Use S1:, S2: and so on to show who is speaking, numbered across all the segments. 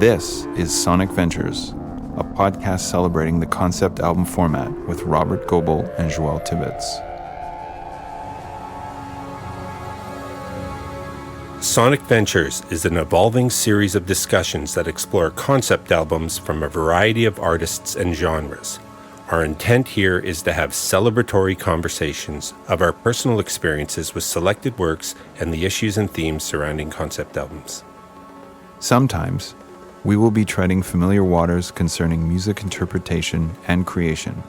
S1: This is Sonic Ventures, a podcast celebrating the concept album format with Robert Goebel and Joël Tibbetts.
S2: Sonic Ventures is an evolving series of discussions that explore concept albums from a variety of artists and genres. Our intent here is to have celebratory conversations of our personal experiences with selected works and the issues and themes surrounding concept albums.
S1: Sometimes, we will be treading familiar waters concerning music interpretation and creation.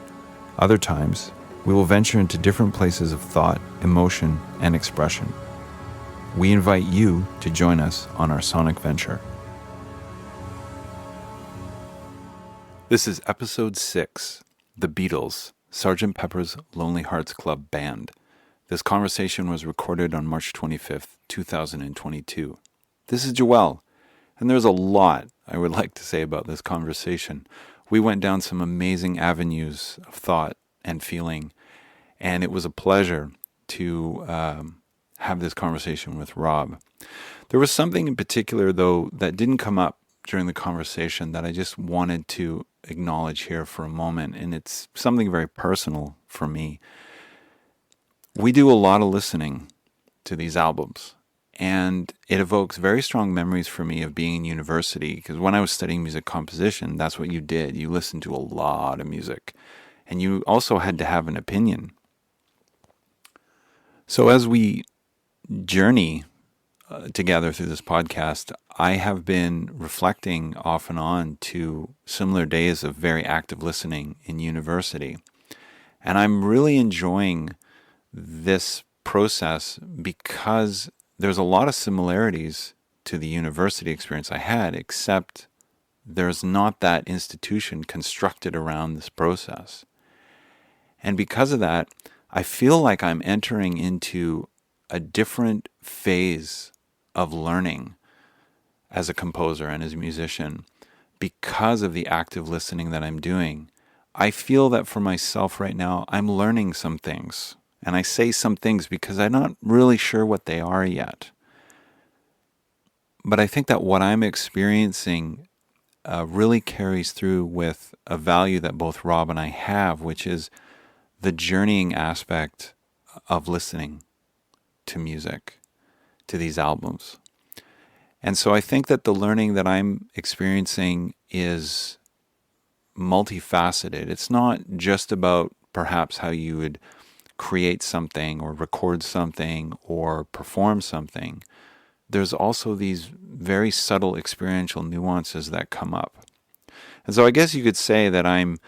S1: Other times, we will venture into different places of thought, emotion, and expression. We invite you to join us on our sonic venture. This is Episode 6, The Beatles, Sgt. Pepper's Lonely Hearts Club Band. This conversation was recorded on March 25th, 2022. This is Joël, and there's a lot I would like to say about this conversation. We went down some amazing avenues of thought and feeling, and it was a pleasure to have this conversation with Rob. There was something in particular, though, that didn't come up during the conversation that I just wanted to acknowledge here for a moment, and it's something very personal for me. We do a lot of listening to these albums, and it evokes very strong memories for me of being in university, because when I was studying music composition, that's what you did. You listened to a lot of music, and you also had to have an opinion. So as we journey together through this podcast, I have been reflecting off and on to similar days of very active listening in university. And I'm really enjoying this process because there's a lot of similarities to the university experience I had, except there's not that institution constructed around this process. And because of that, I feel like I'm entering into a different phase of learning as a composer and as a musician because of the active listening that I'm doing. I feel that for myself right now, I'm learning some things. And I say some things because I'm not really sure what they are yet. But I think that what I'm experiencing really carries through with a value that both Rob and I have, which is the journeying aspect of listening to music, to these albums. And so I think that the learning that I'm experiencing is multifaceted. It's not just about perhaps how you would create something or record something or perform something. There's also these very subtle experiential nuances that come up. And so I guess you could say that I'm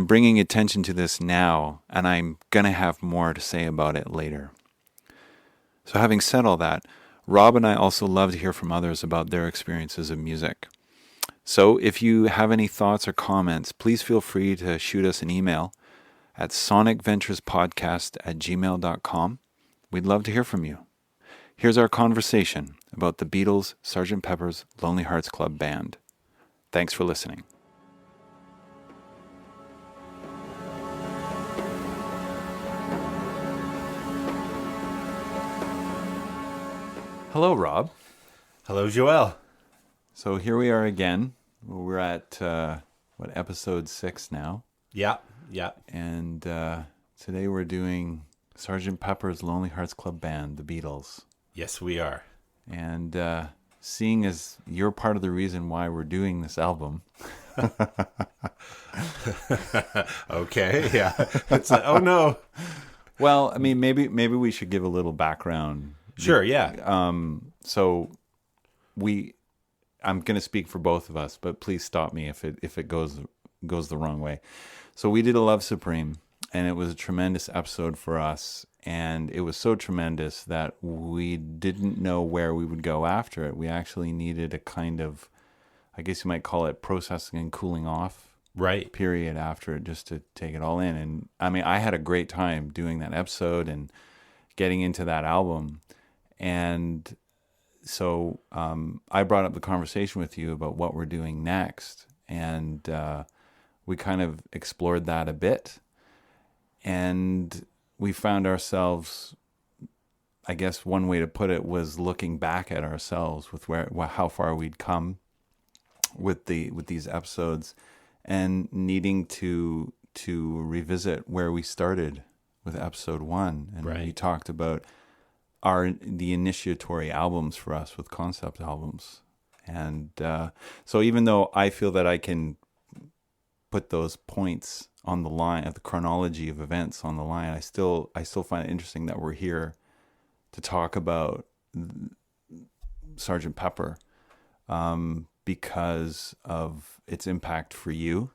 S1: bringing attention to this now, and I'm going to have more to say about it later. So having said all that, Rob and I also love to hear from others about their experiences of music. So if you have any thoughts or comments, please feel free to shoot us an email at sonicventurespodcast@gmail.com. We'd love to hear from you. Here's our conversation about the Beatles' Sgt. Pepper's Lonely Hearts Club Band. Thanks for listening. Hello, Rob.
S2: Hello, Joël.
S1: So here we are again. We're at, episode 6 now.
S2: Yeah.
S1: And today we're doing Sgt. Pepper's Lonely Hearts Club Band, the Beatles.
S2: Yes, we are.
S1: And seeing as you're part of the reason why we're doing this album.
S2: Okay, yeah. It's like, oh no.
S1: Well, I mean, maybe we should give a little background.
S2: Sure, yeah.
S1: So I'm going to speak for both of us, but please stop me if it goes the wrong way. So we did a Love Supreme, and it was a tremendous episode for us, and it was so tremendous that we didn't know where we would go after it. We actually needed a kind of, I guess you might call it, processing and cooling off period after it, just to take it all in. And I mean, I had a great time doing that episode and getting into that album. And so I brought up the conversation with you about what we're doing next, and we kind of explored that a bit, and we found ourselves, I guess one way to put it was looking back at ourselves with how far we'd come with these episodes, and needing to revisit where we started with episode 1, and
S2: Right.
S1: we talked about the initiatory albums for us with concept albums, and so even though I feel that I can put those points on the line of the chronology of events on the line, I still find it interesting that we're here to talk about Sgt. Pepper, because of its impact for you.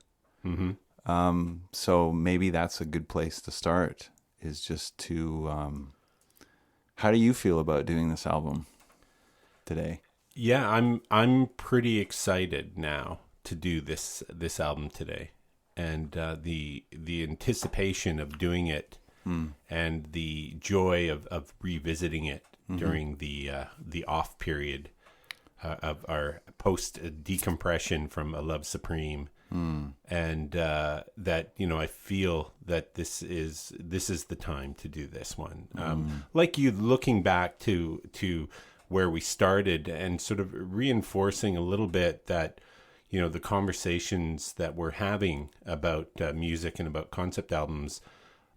S2: Mm-hmm.
S1: So maybe that's a good place to start, is just to, how do you feel about doing this album today?
S2: Yeah, I'm pretty excited now to do this album today, and the anticipation of doing it, and the joy of revisiting it during the off period of our post decompression from A Love Supreme, and that I feel that this is the time to do this one. Like you, looking back to where we started and sort of reinforcing a little bit that the conversations that we're having about music and about concept albums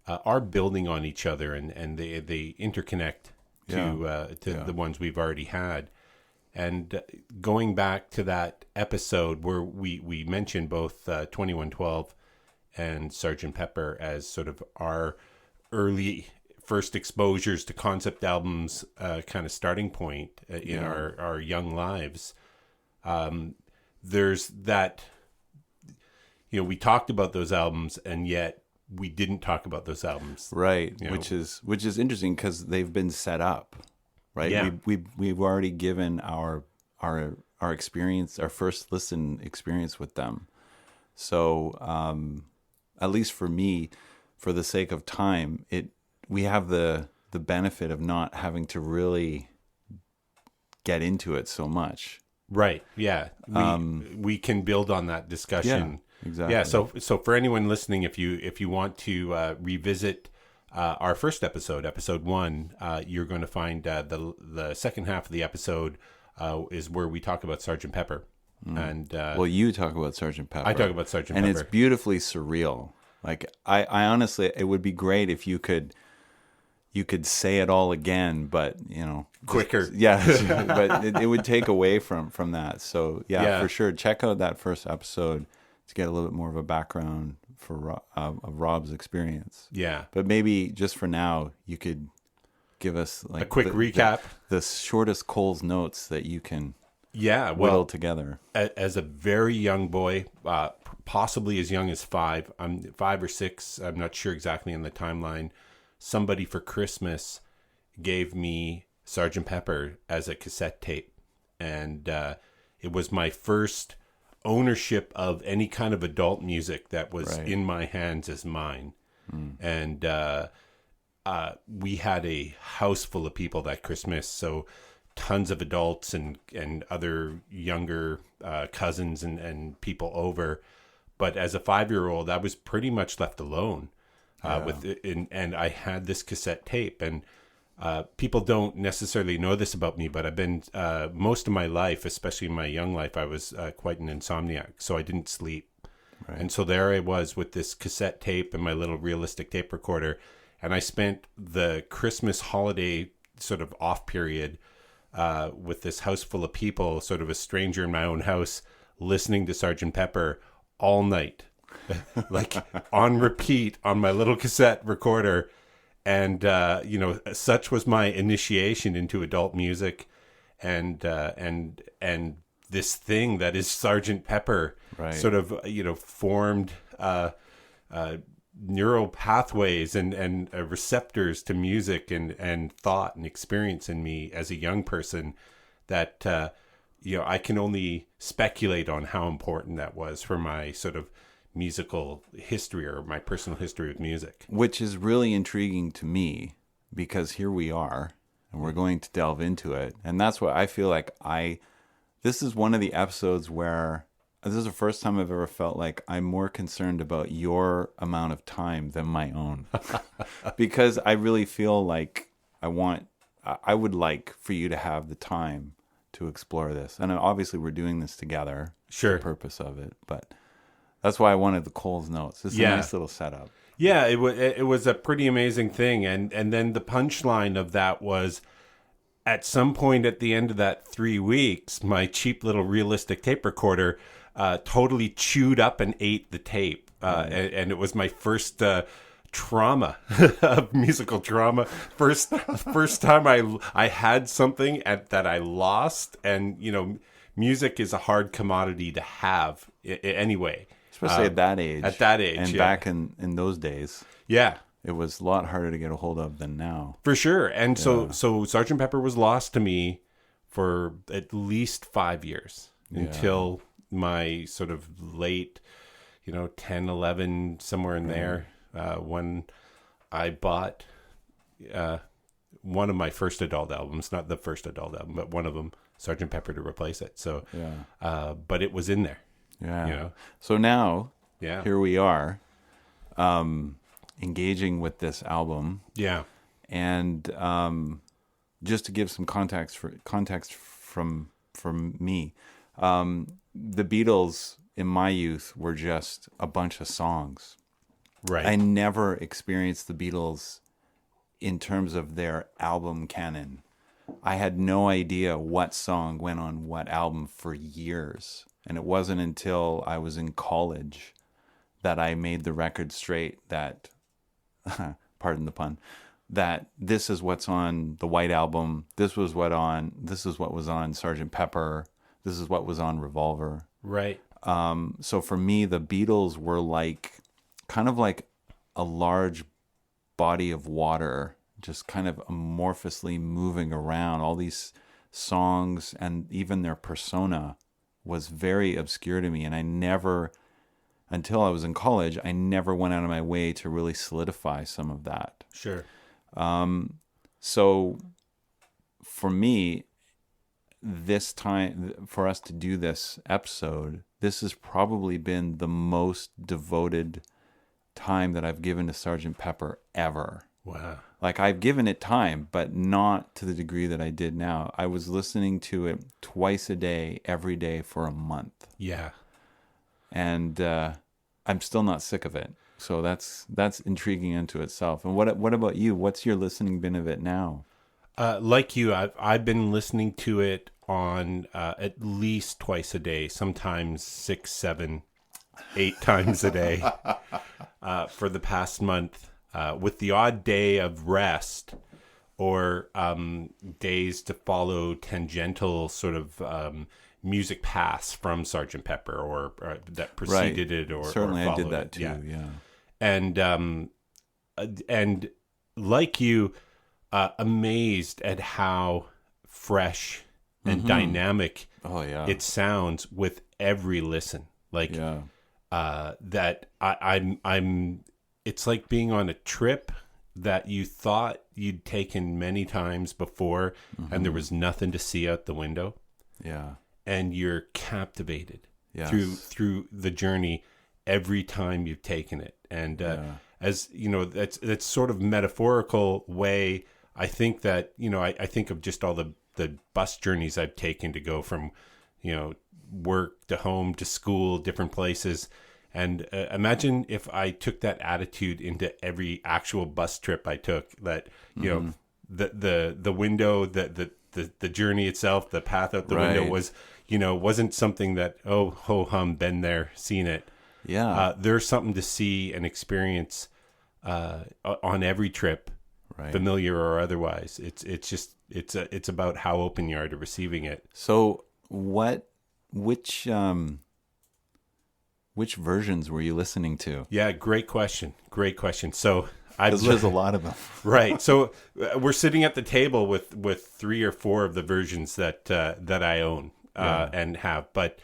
S2: are building on each other, and they interconnect to the ones we've already had. And going back to that episode where we mentioned both 2112 and Sgt. Pepper as sort of our early first exposures to concept albums, kind of starting point in our young lives. There's that, we talked about those albums, and yet we didn't talk about those albums.
S1: Right, which is interesting because they've been set up. Right.
S2: Yeah.
S1: We've already given our experience, our first listen experience with them. So at least for me, for the sake of time, we have the benefit of not having to really get into it so much.
S2: Right. Yeah. We can build on that discussion.
S1: Yeah, exactly.
S2: Yeah. So for anyone listening, if you want to revisit our first episode 1, you're going to find the second half of the episode is where we talk about Sgt. Pepper. And
S1: well, you talk about Sgt. Pepper.
S2: I talk about Sgt. Pepper.
S1: And it's beautifully surreal. Like I honestly, it would be great if you could say it all again, but
S2: quicker.
S1: But it would take away from that. So yeah, for sure, check out that first episode to get a little bit more of a background for of Rob's experience.
S2: Yeah.
S1: But maybe just for now, you could give us like
S2: a quick recap,
S1: the shortest Cole's notes that you can
S2: whittle
S1: together.
S2: As a very young boy, possibly as young as 5, I'm 5 or 6, I'm not sure exactly on the timeline, somebody for Christmas gave me Sgt. Pepper as a cassette tape, and it was my first ownership of any kind of adult music that was in my hands as mine. And we had a house full of people that Christmas, so tons of adults and other younger cousins and people over. But as a 5-year-old, I was pretty much left alone with it, and I had this cassette tape. And people don't necessarily know this about me, but I've been most of my life, especially in my young life, I was quite an insomniac, so I didn't sleep. Right. And so there I was with this cassette tape and my little realistic tape recorder, and I spent the Christmas holiday sort of off period with this house full of people, sort of a stranger in my own house, listening to Sgt. Pepper all night, like on repeat on my little cassette recorder. And, such was my initiation into adult music and this thing that is Sgt. Pepper sort of, formed neural pathways and receptors to music and thought and experience in me as a young person that, I can only speculate on how important that was for my sort of musical history or my personal history with music.
S1: Which is really intriguing to me, because here we are and we're going to delve into it. And that's what I feel like this is one of the episodes where this is the first time I've ever felt like I'm more concerned about your amount of time than my own. Because I really feel like I would like for you to have the time to explore this. And obviously we're doing this together.
S2: Sure.
S1: The purpose of it. But that's why I wanted the Cole's notes. It's a nice little setup.
S2: Yeah, it was a pretty amazing thing. And then the punchline of that was, at some point at the end of that 3 weeks, my cheap little realistic tape recorder totally chewed up and ate the tape. And it was my first trauma of musical trauma. First time I had something that I lost. And, music is a hard commodity to have anyway.
S1: Especially at that age.
S2: At that age,
S1: and back in those days.
S2: Yeah.
S1: It was a lot harder to get a hold of than now.
S2: For sure. And so Sgt. Pepper was lost to me for at least 5 years until my sort of late, 10, 11, somewhere in there, when I bought one of my first adult albums, not the first adult album, but one of them, Sgt. Pepper, to replace it. So, but it was in there.
S1: Yeah. So now, here we are. Engaging with this album, and just to give some context from me, the Beatles in my youth were just a bunch of songs.
S2: Right.
S1: I never experienced the Beatles in terms of their album canon. I had no idea what song went on what album for years, and it wasn't until I was in college that I made the record straight that. Pardon the pun, that this is what's on the White Album. This is what was on Sgt. Pepper. This is what was on Revolver.
S2: Right.
S1: So for me, the Beatles were kind of like a large body of water, just kind of amorphously moving around. All these songs and even their persona was very obscure to me. And until I was in college, I never went out of my way to really solidify some of that.
S2: Sure.
S1: So for me, this time, for us to do this episode, this has probably been the most devoted time that I've given to Sgt. Pepper ever.
S2: Wow.
S1: I've given it time, but not to the degree that I did now. I was listening to it twice a day, every day for a month.
S2: Yeah.
S1: And I'm still not sick of it. So that's intriguing unto itself. And what about you? What's your listening bin of it now?
S2: Like you, I've been listening to it on at least twice a day, sometimes 6, 7, 8 times a day for the past month, with the odd day of rest or days to follow tangential sort of music paths from Sgt. Pepper or that preceded it or
S1: certainly
S2: or
S1: I did
S2: followed
S1: that
S2: it.
S1: too. Yeah.
S2: And like you, amazed at how fresh and dynamic it sounds with every listen. That I'm it's like being on a trip that you thought you'd taken many times before and there was nothing to see out the window.
S1: Yeah.
S2: And you're captivated through the journey every time you've taken it. And as you know, that's sort of metaphorical way. I think that, I think of just all the bus journeys I've taken to go from, work to home to school, different places. And imagine if I took that attitude into every actual bus trip I took, that, the window, the journey itself, the path out the window was, wasn't something that, oh, ho hum, been there, seen it.
S1: Yeah.
S2: There's something to see and experience on every trip, familiar or otherwise. It's about how open you are to receiving it.
S1: So which versions were you listening to?
S2: Yeah, great question. So
S1: there's a lot of them.
S2: Right. So we're sitting at the table with 3 or 4 of the versions that I own and have. But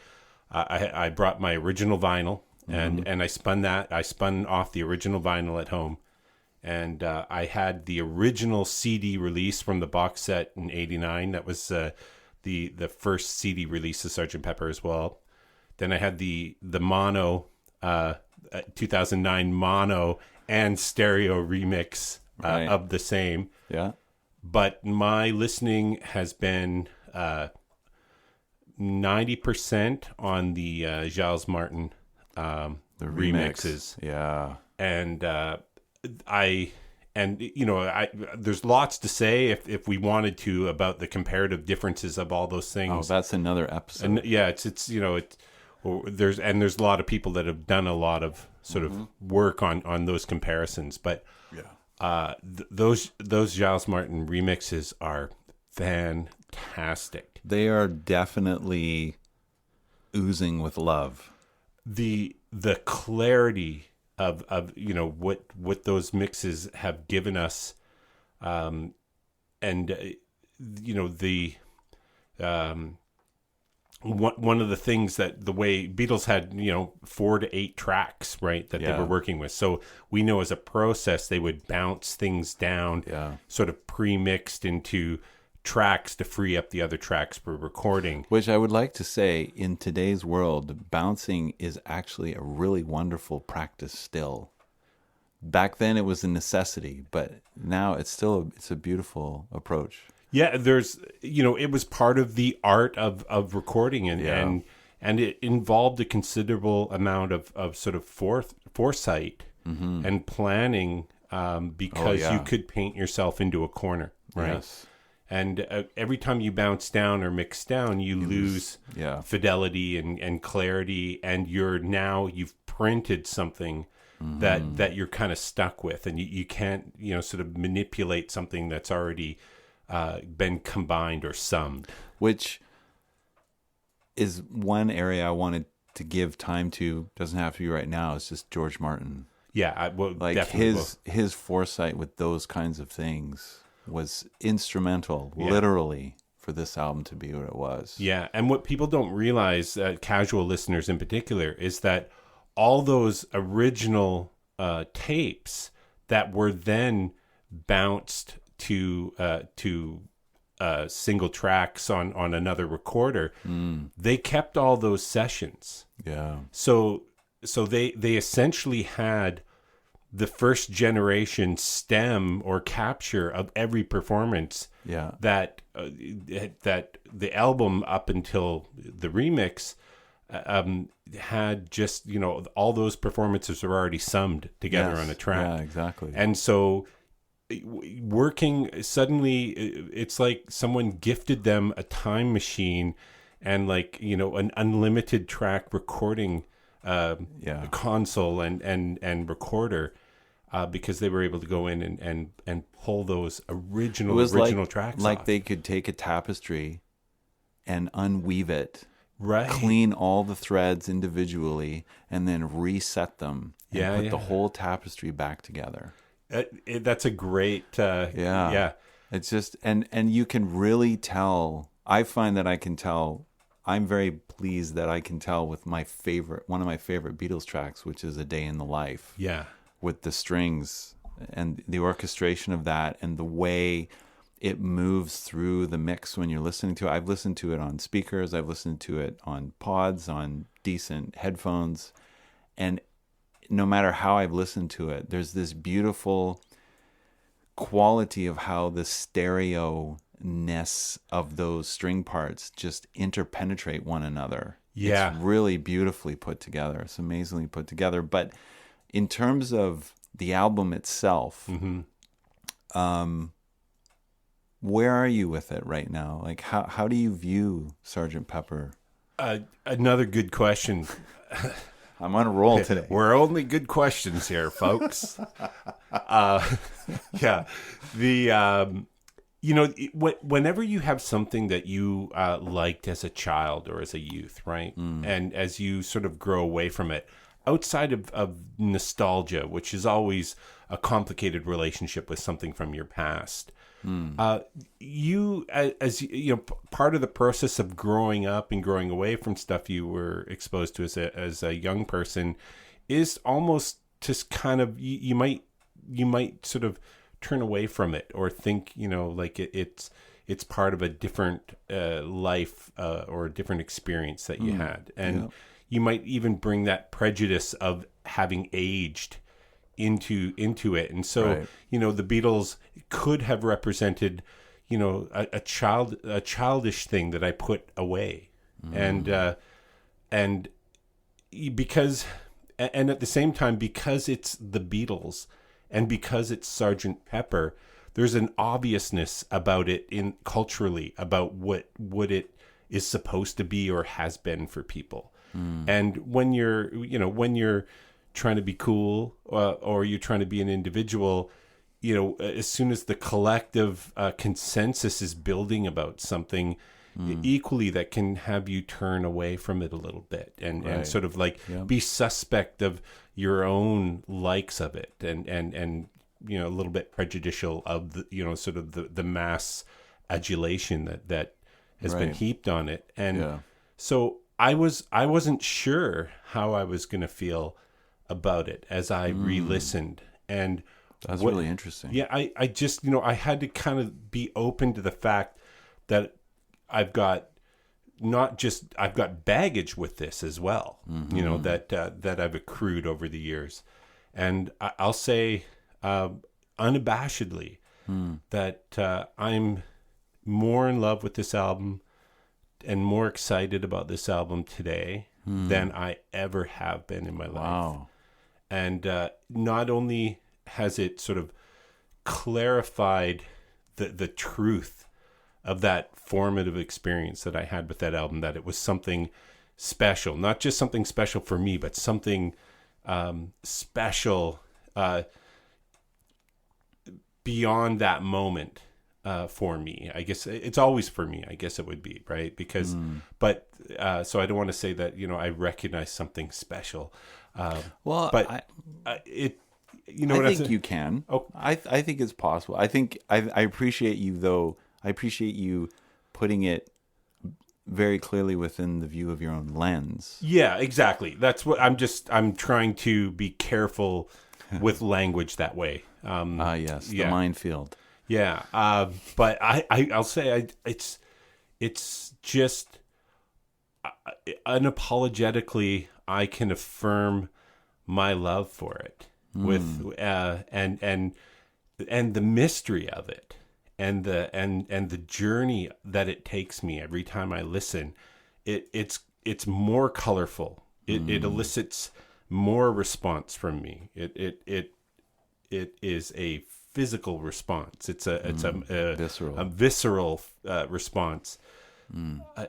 S2: I brought my original vinyl and I spun that. I spun off the original vinyl at home. And I had the original CD release from the box set in '89. That was the first CD release of Sgt. Pepper as well. Then I had the mono, 2009 mono and stereo remix of the same.
S1: Yeah.
S2: But my listening has been 90% on the Giles Martin
S1: The
S2: remixes.
S1: Yeah.
S2: And there's lots to say if we wanted to about the comparative differences of all those things.
S1: Oh, that's another episode.
S2: And yeah, there's a lot of people that have done a lot of sort of work on those comparisons, but those Giles Martin remixes are fantastic.
S1: They are definitely oozing with love.
S2: The clarity of what those mixes have given us, and one of the things that the way Beatles had 4 to 8 tracks, right, that they were working with. So we know as a process they would bounce things down, sort of pre-mixed into tracks to free up the other tracks for recording.
S1: Which I would like to say, in today's world, bouncing is actually a really wonderful practice still. Back then it was a necessity, but now it's a beautiful approach.
S2: Yeah, it was part of the art of recording, and it involved a considerable amount of sort of foresight and planning, because you could paint yourself into a corner, right?
S1: Yes.
S2: And every time you bounce down or mix down, you lose fidelity and clarity, and you've printed something that you're kind of stuck with, and you can't sort of manipulate something that's already been combined or summed. Which
S1: is one area I wanted to give time to. Doesn't have to be right now. It's just George Martin.
S2: Yeah,
S1: his foresight with those kinds of things was instrumental, literally, for this album to be what it was.
S2: Yeah, and what people don't realize, casual listeners in particular, is that all those original tapes that were then bounced to single tracks on another recorder, they kept all those sessions.
S1: Yeah.
S2: So they essentially had the first generation stem or capture of every performance that the album up until the remix had. Just all those performances are already summed together on a track.
S1: Yeah, exactly.
S2: And so working suddenly, it's like someone gifted them a time machine and an unlimited track recording console and recorder, because they were able to go in and pull those original tracks
S1: like
S2: off.
S1: They could take a tapestry and unweave it,
S2: right,
S1: clean all the threads individually, and then reset them and put the whole tapestry back together.
S2: That's a great
S1: It's just and you can really tell. I find that I can tell. I'm very pleased that I can tell with one of my favorite Beatles tracks, which is A Day in the Life.
S2: Yeah.
S1: With the strings and the orchestration of that and the way it moves through the mix when you're listening to it. I've listened to it on speakers. I've listened to it on pods, on decent headphones. And no matter how I've listened to it, there's this beautiful quality of how the stereo-ness of those string parts just interpenetrate one another.
S2: Yeah.
S1: It's really beautifully put together. It's amazingly put together. But in terms of the album itself, where are you with it right now? Like, how do you view Sgt. Pepper?
S2: Another good question.
S1: I'm on a roll today.
S2: We're only good questions here, folks. Whenever you have something that you liked as a child or as a youth, right? And as you sort of grow away from it, outside of nostalgia, which is always a complicated relationship with something from your past, you, as part of the process of growing up and growing away from stuff you were exposed to as a young person, is almost just kind of you might sort of turn away from it or think like it's part of a different life or a different experience that you had, and you might even bring that prejudice of having aged into it. And so the Beatles could have represented a childish thing that I put away, and because, and at the same time, because it's the Beatles and because it's Sergeant Pepper, there's an obviousness about it in culturally about what it is supposed to be or has been for people. And when you're trying to be cool, or you're trying to be an individual, as soon as the collective consensus is building about something, equally that can have you turn away from it a little bit and sort of like be suspect of your own likes of it, and a little bit prejudicial of the sort of the mass adulation that has been heaped on it. And so I wasn't sure how I was going to feel about it as I re-listened. And
S1: that's really interesting.
S2: Yeah, I just, I had to kind of be open to the fact that I've got baggage with this as well, that I've accrued over the years. And I'll say unabashedly that I'm more in love with this album and more excited about this album today than I ever have been in my life.
S1: Wow.
S2: And not only has it sort of clarified the truth of that formative experience that I had with that album, that it was something special, not just something special for me, but something special beyond that moment for me. I guess it's always for me, I guess it would be, right? Because, so I don't want to say that, I recognize something special. But I
S1: think you can. Oh, I think it's possible. I think I appreciate you, though. I appreciate you putting it very clearly within the view of your own lens.
S2: Yeah, exactly. That's what I'm trying to be careful with language that way.
S1: Yes, the minefield.
S2: Yeah. But I'll say it's just unapologetically, I can affirm my love for it with, and the mystery of it. And the journey that it takes me every time I listen, it's more colorful. It elicits more response from me. It is a physical response. It's a visceral response.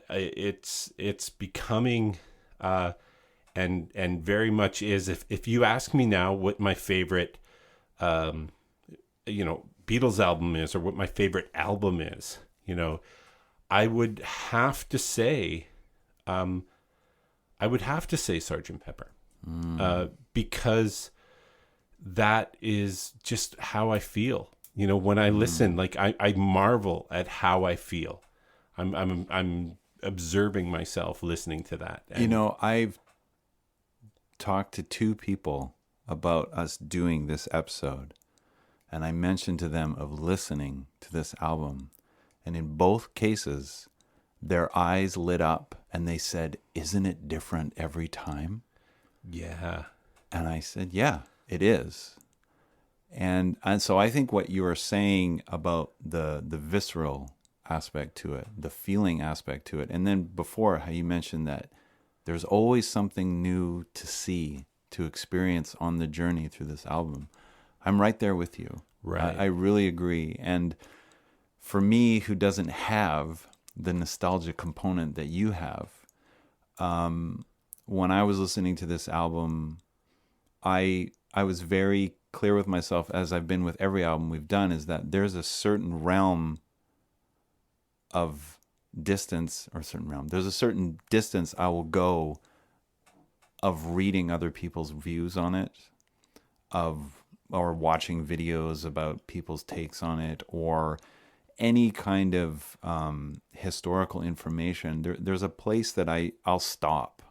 S2: It's becoming and very much is. If you ask me now what my favorite Beatles album is, or what my favorite album is, I would have to say Sgt. Pepper, because that is just how I feel. When I listen, like I marvel at how I feel. I'm observing myself listening to that. And,
S1: I've talked to two people about us doing this episode. And I mentioned to them of listening to this album. And in both cases, their eyes lit up and they said, "Isn't it different every time?"
S2: Yeah.
S1: And I said, "Yeah, it is." And so I think what you are saying about the visceral aspect to it, the feeling aspect to it, and then before how you mentioned that there's always something new to see, to experience on the journey through this album. I'm right there with you.
S2: Right.
S1: I really agree. And for me, who doesn't have the nostalgia component that you have, when I was listening to this album, I was very clear with myself, as I've been with every album we've done, is that there's a certain realm of distance, there's a certain distance I will go of reading other people's views on it, or watching videos about people's takes on it, or any kind of historical information. There's a place that I'll stop,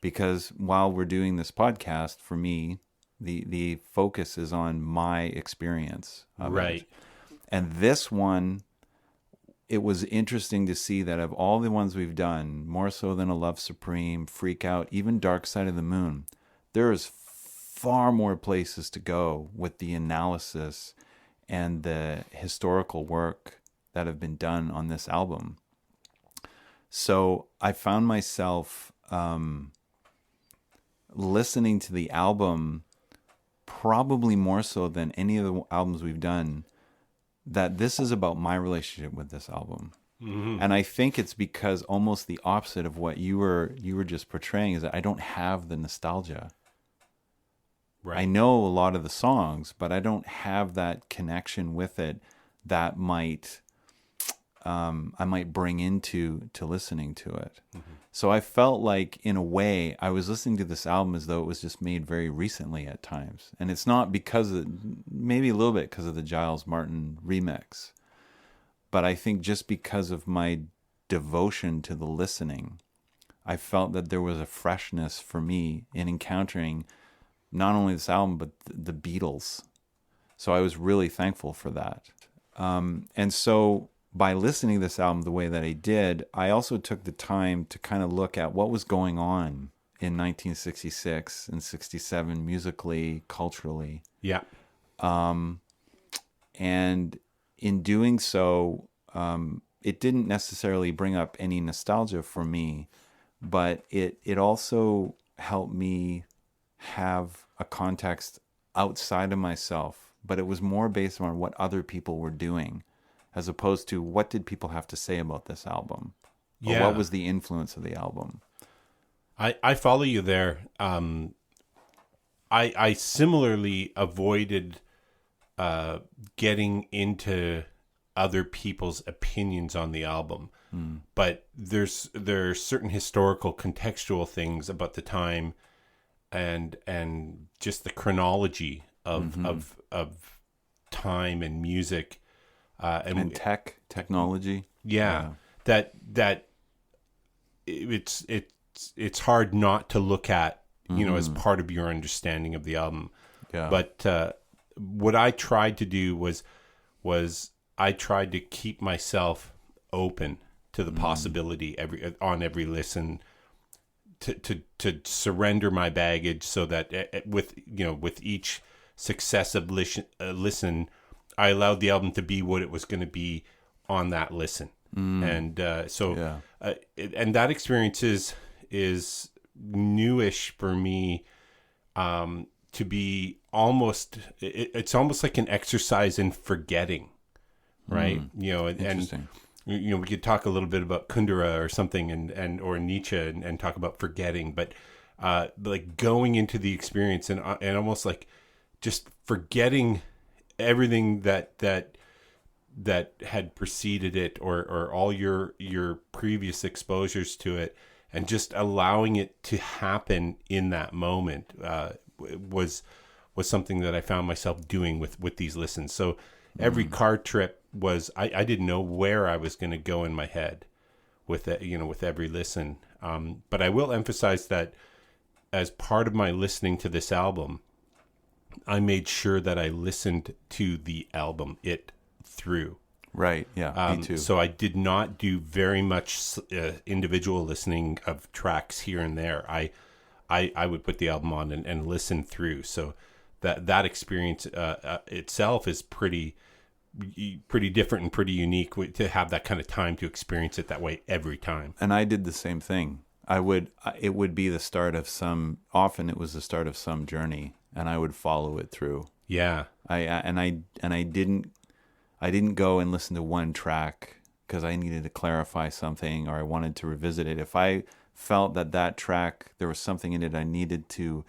S1: because while we're doing this podcast, for me, the focus is on my experience of it. And this one, it was interesting to see that of all the ones we've done, more so than A Love Supreme, Freak Out, even Dark Side of the Moon, there is far more places to go with the analysis and the historical work that have been done on this album. So I found myself listening to the album probably more so than any of the albums we've done, that this is about my relationship with this album. Mm-hmm. And I think it's because almost the opposite of what you were just portraying is that I don't have the nostalgia. Right. I know a lot of the songs, but I don't have that connection with it that I might bring into listening to it. Mm-hmm. So I felt like, in a way, I was listening to this album as though it was just made very recently at times. And it's not because maybe a little bit because of the Giles Martin remix. But I think just because of my devotion to the listening, I felt that there was a freshness for me in encountering not only this album, but the Beatles. So I was really thankful for that. And so by listening to this album the way that I did, I also took the time to kind of look at what was going on in 1966 and 67 musically, culturally.
S2: Yeah.
S1: And in doing so, it didn't necessarily bring up any nostalgia for me, but it also helped me have a context outside of myself. But it was more based on what other people were doing, as opposed to what did people have to say about this album? Or what was the influence of the album?
S2: I follow you there. I similarly avoided getting into other people's opinions on the album. But there are certain historical contextual things about the time and just the chronology of time and music. And
S1: technology.
S2: Yeah. That it's hard not to look at, as part of your understanding of the album.
S1: Yeah.
S2: But what I tried to do was I tried to keep myself open to the possibility on every listen to surrender my baggage, so that with each successive listen, I allowed the album to be what it was going to be on that listen. And and that experience is newish for me, to be almost, it's almost like an exercise in forgetting, right?
S1: Interesting.
S2: And we could talk a little bit about Kundera or something and or Nietzsche and talk about forgetting, but like going into the experience and almost like just forgetting everything that had preceded it or all your previous exposures to it, and just allowing it to happen in that moment was something that I found myself doing with these listens. So every car trip was, I didn't know where I was going to go in my head with it, with every listen. But I will emphasize that as part of my listening to this album, I made sure that I listened to the album through.
S1: Right. Yeah. Me too.
S2: So I did not do very much individual listening of tracks here and there. I would put the album on and listen through. So that experience itself is pretty different and pretty unique to have that kind of time to experience it that way every time.
S1: And I did the same thing. It would be the start of often it was the start of some journey, and I would follow it through.
S2: Yeah.
S1: I didn't go and listen to one track because I needed to clarify something or I wanted to revisit it. If I felt that track, there was something in it I needed to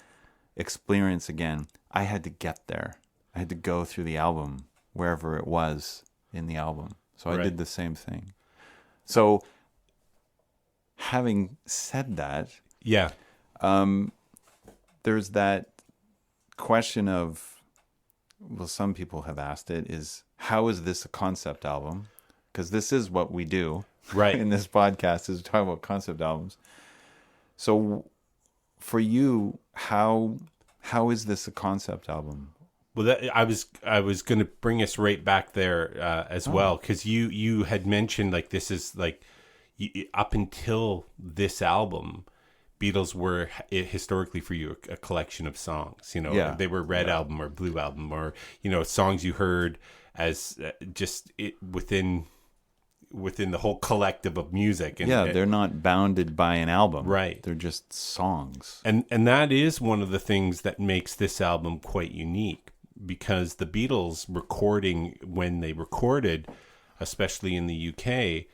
S1: experience again, I had to get there. I had to go through the album, wherever it was in the album. So I did the same thing. So having said that,
S2: yeah,
S1: there's that question of, well, some people have asked it, is how is this a concept album? Because this is what we do in this podcast, is talk about concept albums. So for you, how is this a concept album?
S2: Well, I was going to bring us right back there as well, because you had mentioned like this is like up until this album, Beatles were historically for you a collection of songs. They were Red Album or Blue Album, or songs you heard as just within within the whole collective of music. And,
S1: yeah, they're not bounded by an album.
S2: Right.
S1: They're just songs.
S2: And that is one of the things that makes this album quite unique, because the Beatles recording, when they recorded, especially in the UK,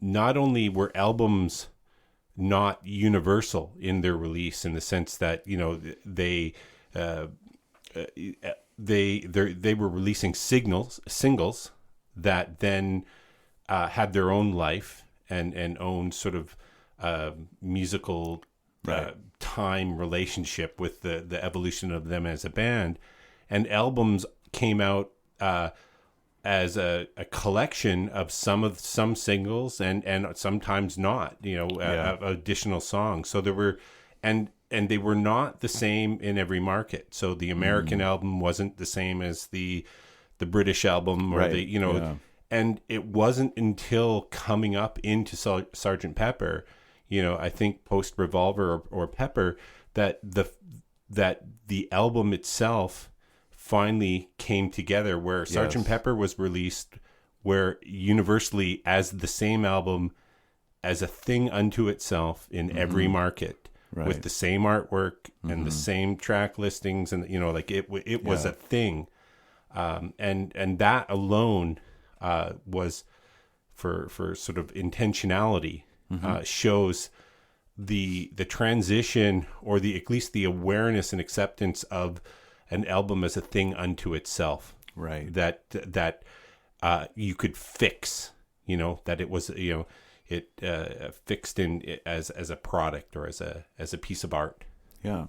S2: not only were albums not universal in their release, in the sense that, you know, they were releasing singles that then had their own life and own sort of musical time relationship with the evolution of them as a band, and albums came out as a collection of some singles and sometimes not, you know, additional songs. So there were, and they were not the same in every market. So the American album wasn't the same as the British album, or the, you know, and it wasn't until coming up into Sgt. Pepper, you know, I think post Revolver or Pepper, that the album itself finally came together, where Sgt. Pepper was released, where universally as the same album, as a thing unto itself in every market, with the same artwork and the same track listings, and, you know, like it was a thing, and that alone was for sort of intentionality, shows the transition, or at least the awareness and acceptance of an album as a thing unto itself,
S1: Right.
S2: That you could fix, you know, that it was, you know, it fixed in as a product, or as a piece of art.
S1: Yeah.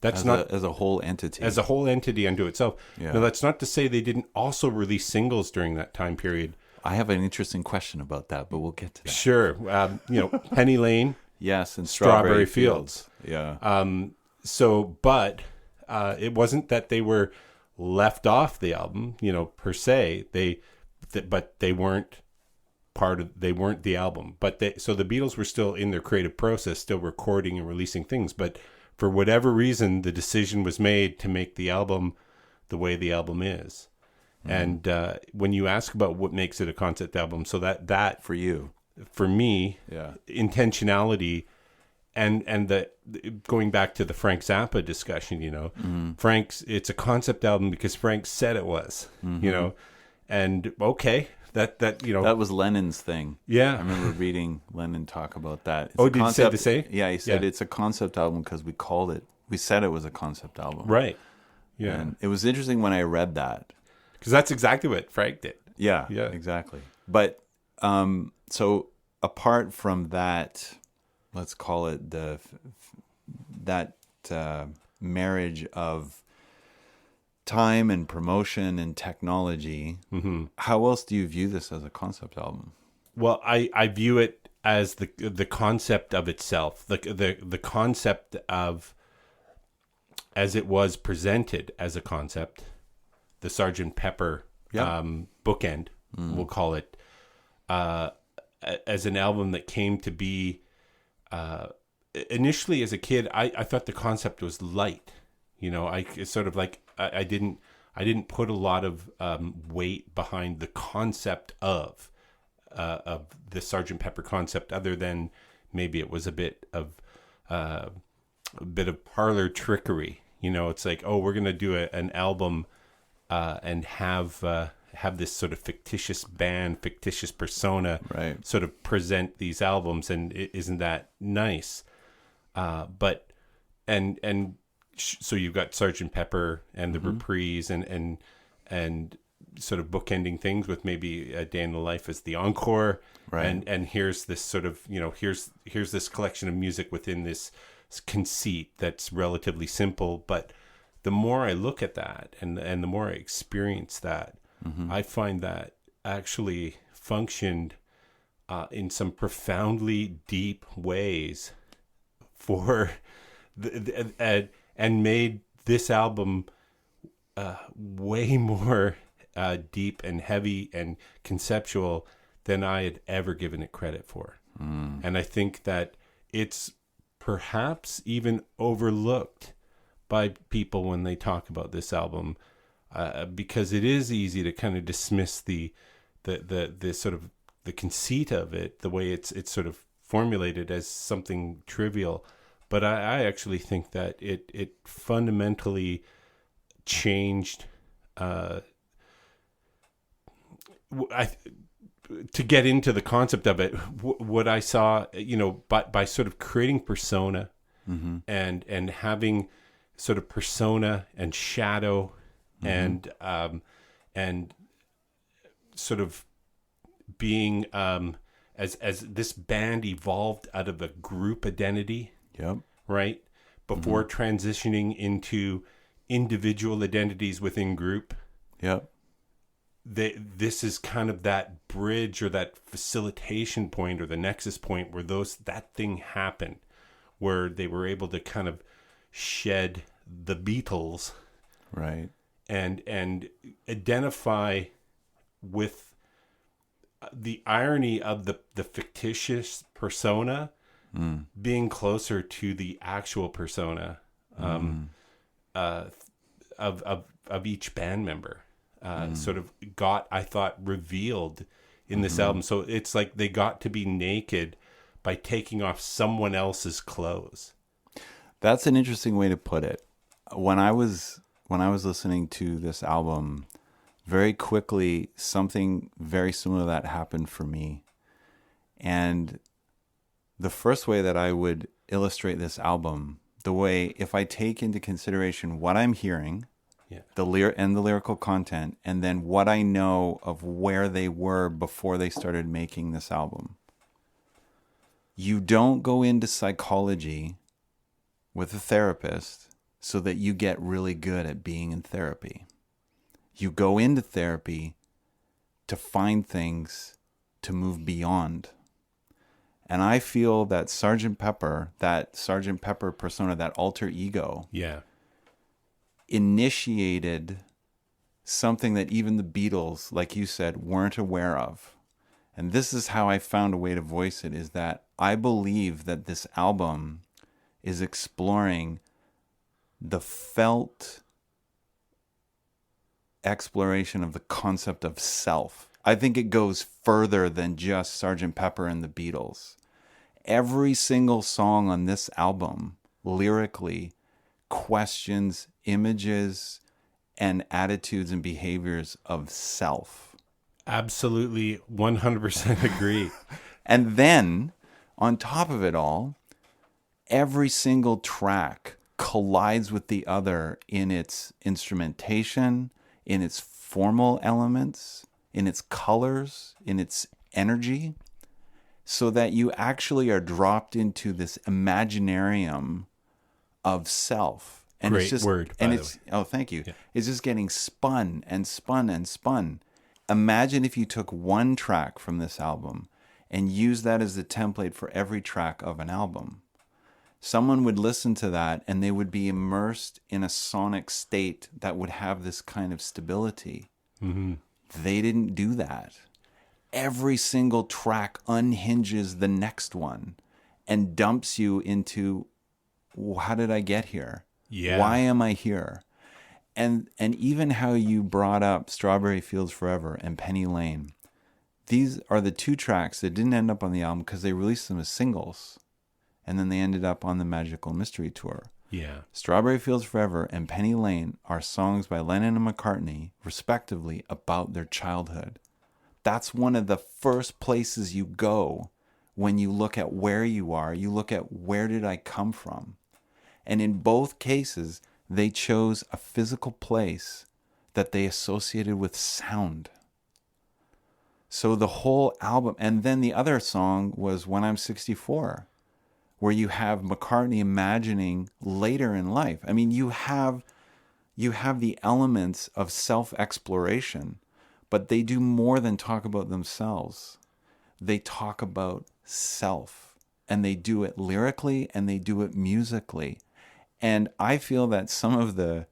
S2: That's
S1: as a whole entity.
S2: As a whole entity unto itself.
S1: Yeah.
S2: Now, that's not to say they didn't also release singles during that time period.
S1: I have an interesting question about that, but we'll get to that.
S2: Sure. You know, Penny Lane.
S1: Yes, and
S2: Strawberry Fields.
S1: Yeah.
S2: But it wasn't that they were left off the album, you know, per se. But they weren't they weren't the album. So the Beatles were still in their creative process, still recording and releasing things. But for whatever reason, the decision was made to make the album the way the album is. And when you ask about what makes it a concept album, so that
S1: For you.
S2: For me,
S1: Yeah.
S2: intentionality, and the going back to the Frank Zappa discussion, you know, it's a concept album because Frank said it was, you know, and okay, that you know,
S1: That was Lennon's thing.
S2: Yeah.
S1: I remember reading Lennon talk about that.
S2: Did he say the same?
S1: Yeah, he said
S2: Yeah.
S1: it's a concept album because we said it was a concept album.
S2: right, yeah,
S1: And it was interesting when I read that.
S2: because that's exactly what Frank did.
S1: Yeah,
S2: Yeah.
S1: exactly. But so apart from that, let's call it that marriage of time and promotion and technology, how else do you view this as a concept album?
S2: Well, I view it as the concept of itself, the concept of, as it was presented as a concept, the Sgt. Pepper bookend, we'll call it, as an album that came to be. Initially, as a kid, I thought the concept was light. You know, it's sort of like I didn't put a lot of weight behind the concept of the Sgt. Pepper concept, other than maybe it was a bit of parlor trickery. You know, it's like, oh, we're gonna do an album and have this sort of fictitious band, fictitious persona,
S1: Right.
S2: sort of present these albums, and isn't that nice? So you've got Sgt. Pepper and the reprise, and sort of bookending things with maybe A Day in the Life as the encore,
S1: Right.
S2: And here's this sort of, you know, here's this collection of music within this conceit that's relatively simple. But the more I look at that, and the more I experience that, I find that actually functioned in some profoundly deep ways for and made this album way more deep and heavy and conceptual than I had ever given it credit for. And I think that it's perhaps even overlooked by people when they talk about this album, because it is easy to kind of dismiss the the sort of the conceit of it, the way it's sort of formulated as something trivial. But I actually think that it fundamentally changed. To get into the concept of it, what I saw, by sort of creating persona, and having sort of persona and shadow, and sort of being as this band evolved out of a group identity, right, before transitioning into individual identities within group. This is kind of that bridge or that facilitation point or the nexus point where that thing happened, where they were able to kind of shed the Beatles,
S1: right,
S2: and identify with the irony of the fictitious persona being closer to the actual persona of each band member. Sort of got, I thought, revealed in this album. So it's like they got to be naked by taking off someone else's clothes.
S1: That's an interesting way to put it. When I was listening to this album, very quickly something very similar to that happened for me. And the first way that I would illustrate this album, if I take into consideration what I'm hearing, the lyrical content, and then what I know of where they were before they started making this album. You don't go into psychology with a therapist so that you get really good at being in therapy. You go into therapy to find things to move beyond. And I feel that Sgt. Pepper persona, that alter ego, initiated something that even the Beatles, like you said, weren't aware of. And this is how I found a way to voice it, is that I believe that this album is exploring the felt exploration of the concept of self. I think it goes further than just Sgt. Pepper and the Beatles. Every single song on this album, lyrically, questions images and attitudes and behaviors of self.
S2: Absolutely, 100% agree.
S1: And then, on top of it all, every single track collides with the other in its instrumentation, in its formal elements, in its colors, in its energy, so that you actually are dropped into this imaginarium of self. And
S2: Great
S1: it's just,
S2: word,
S1: and
S2: by
S1: it's
S2: the way.
S1: Oh, thank you.
S2: Yeah.
S1: It's just getting spun and spun and spun. Imagine if you took one track from this album and used that as the template for every track of an album. Someone would listen to that and they would be immersed in a sonic state that would have this kind of stability. They didn't do that. Every single track unhinges the next one and dumps you into, how did I get here? Why am I here? And even how you brought up Strawberry Fields Forever and Penny Lane. These are the two tracks that didn't end up on the album because they released them as singles. And then they ended up on the Magical Mystery Tour. Strawberry Fields Forever and Penny Lane are songs by Lennon and McCartney, respectively, about their childhood. That's one of the first places you go when you look at where you are. You look at, where did I come from? And in both cases, they chose a physical place that they associated with sound. So the whole album, and then the other song was When I'm 64, where you have McCartney imagining later in life. I mean, you have the elements of self-exploration, but they do more than talk about themselves. They talk about self, and they do it lyrically and they do it musically. And I feel that some of the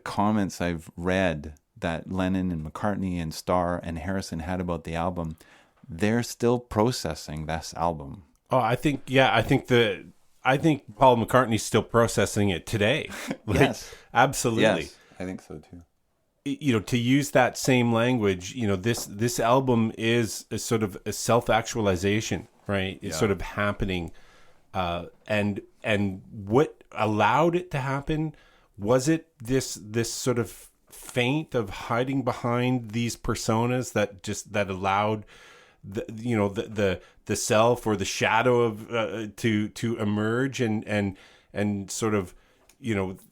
S1: comments I've read that Lennon and McCartney and Starr and Harrison had about the album, they're still processing this album.
S2: Oh, I think Paul McCartney's still processing it today.
S1: Yes.
S2: Absolutely.
S1: Yes, I think so too.
S2: to use that same language, this album is a sort of a self-actualization, right? It's sort of happening, and what allowed it to happen, was it this sort of feint of hiding behind these personas that allowed the self or the shadow of to emerge and sort of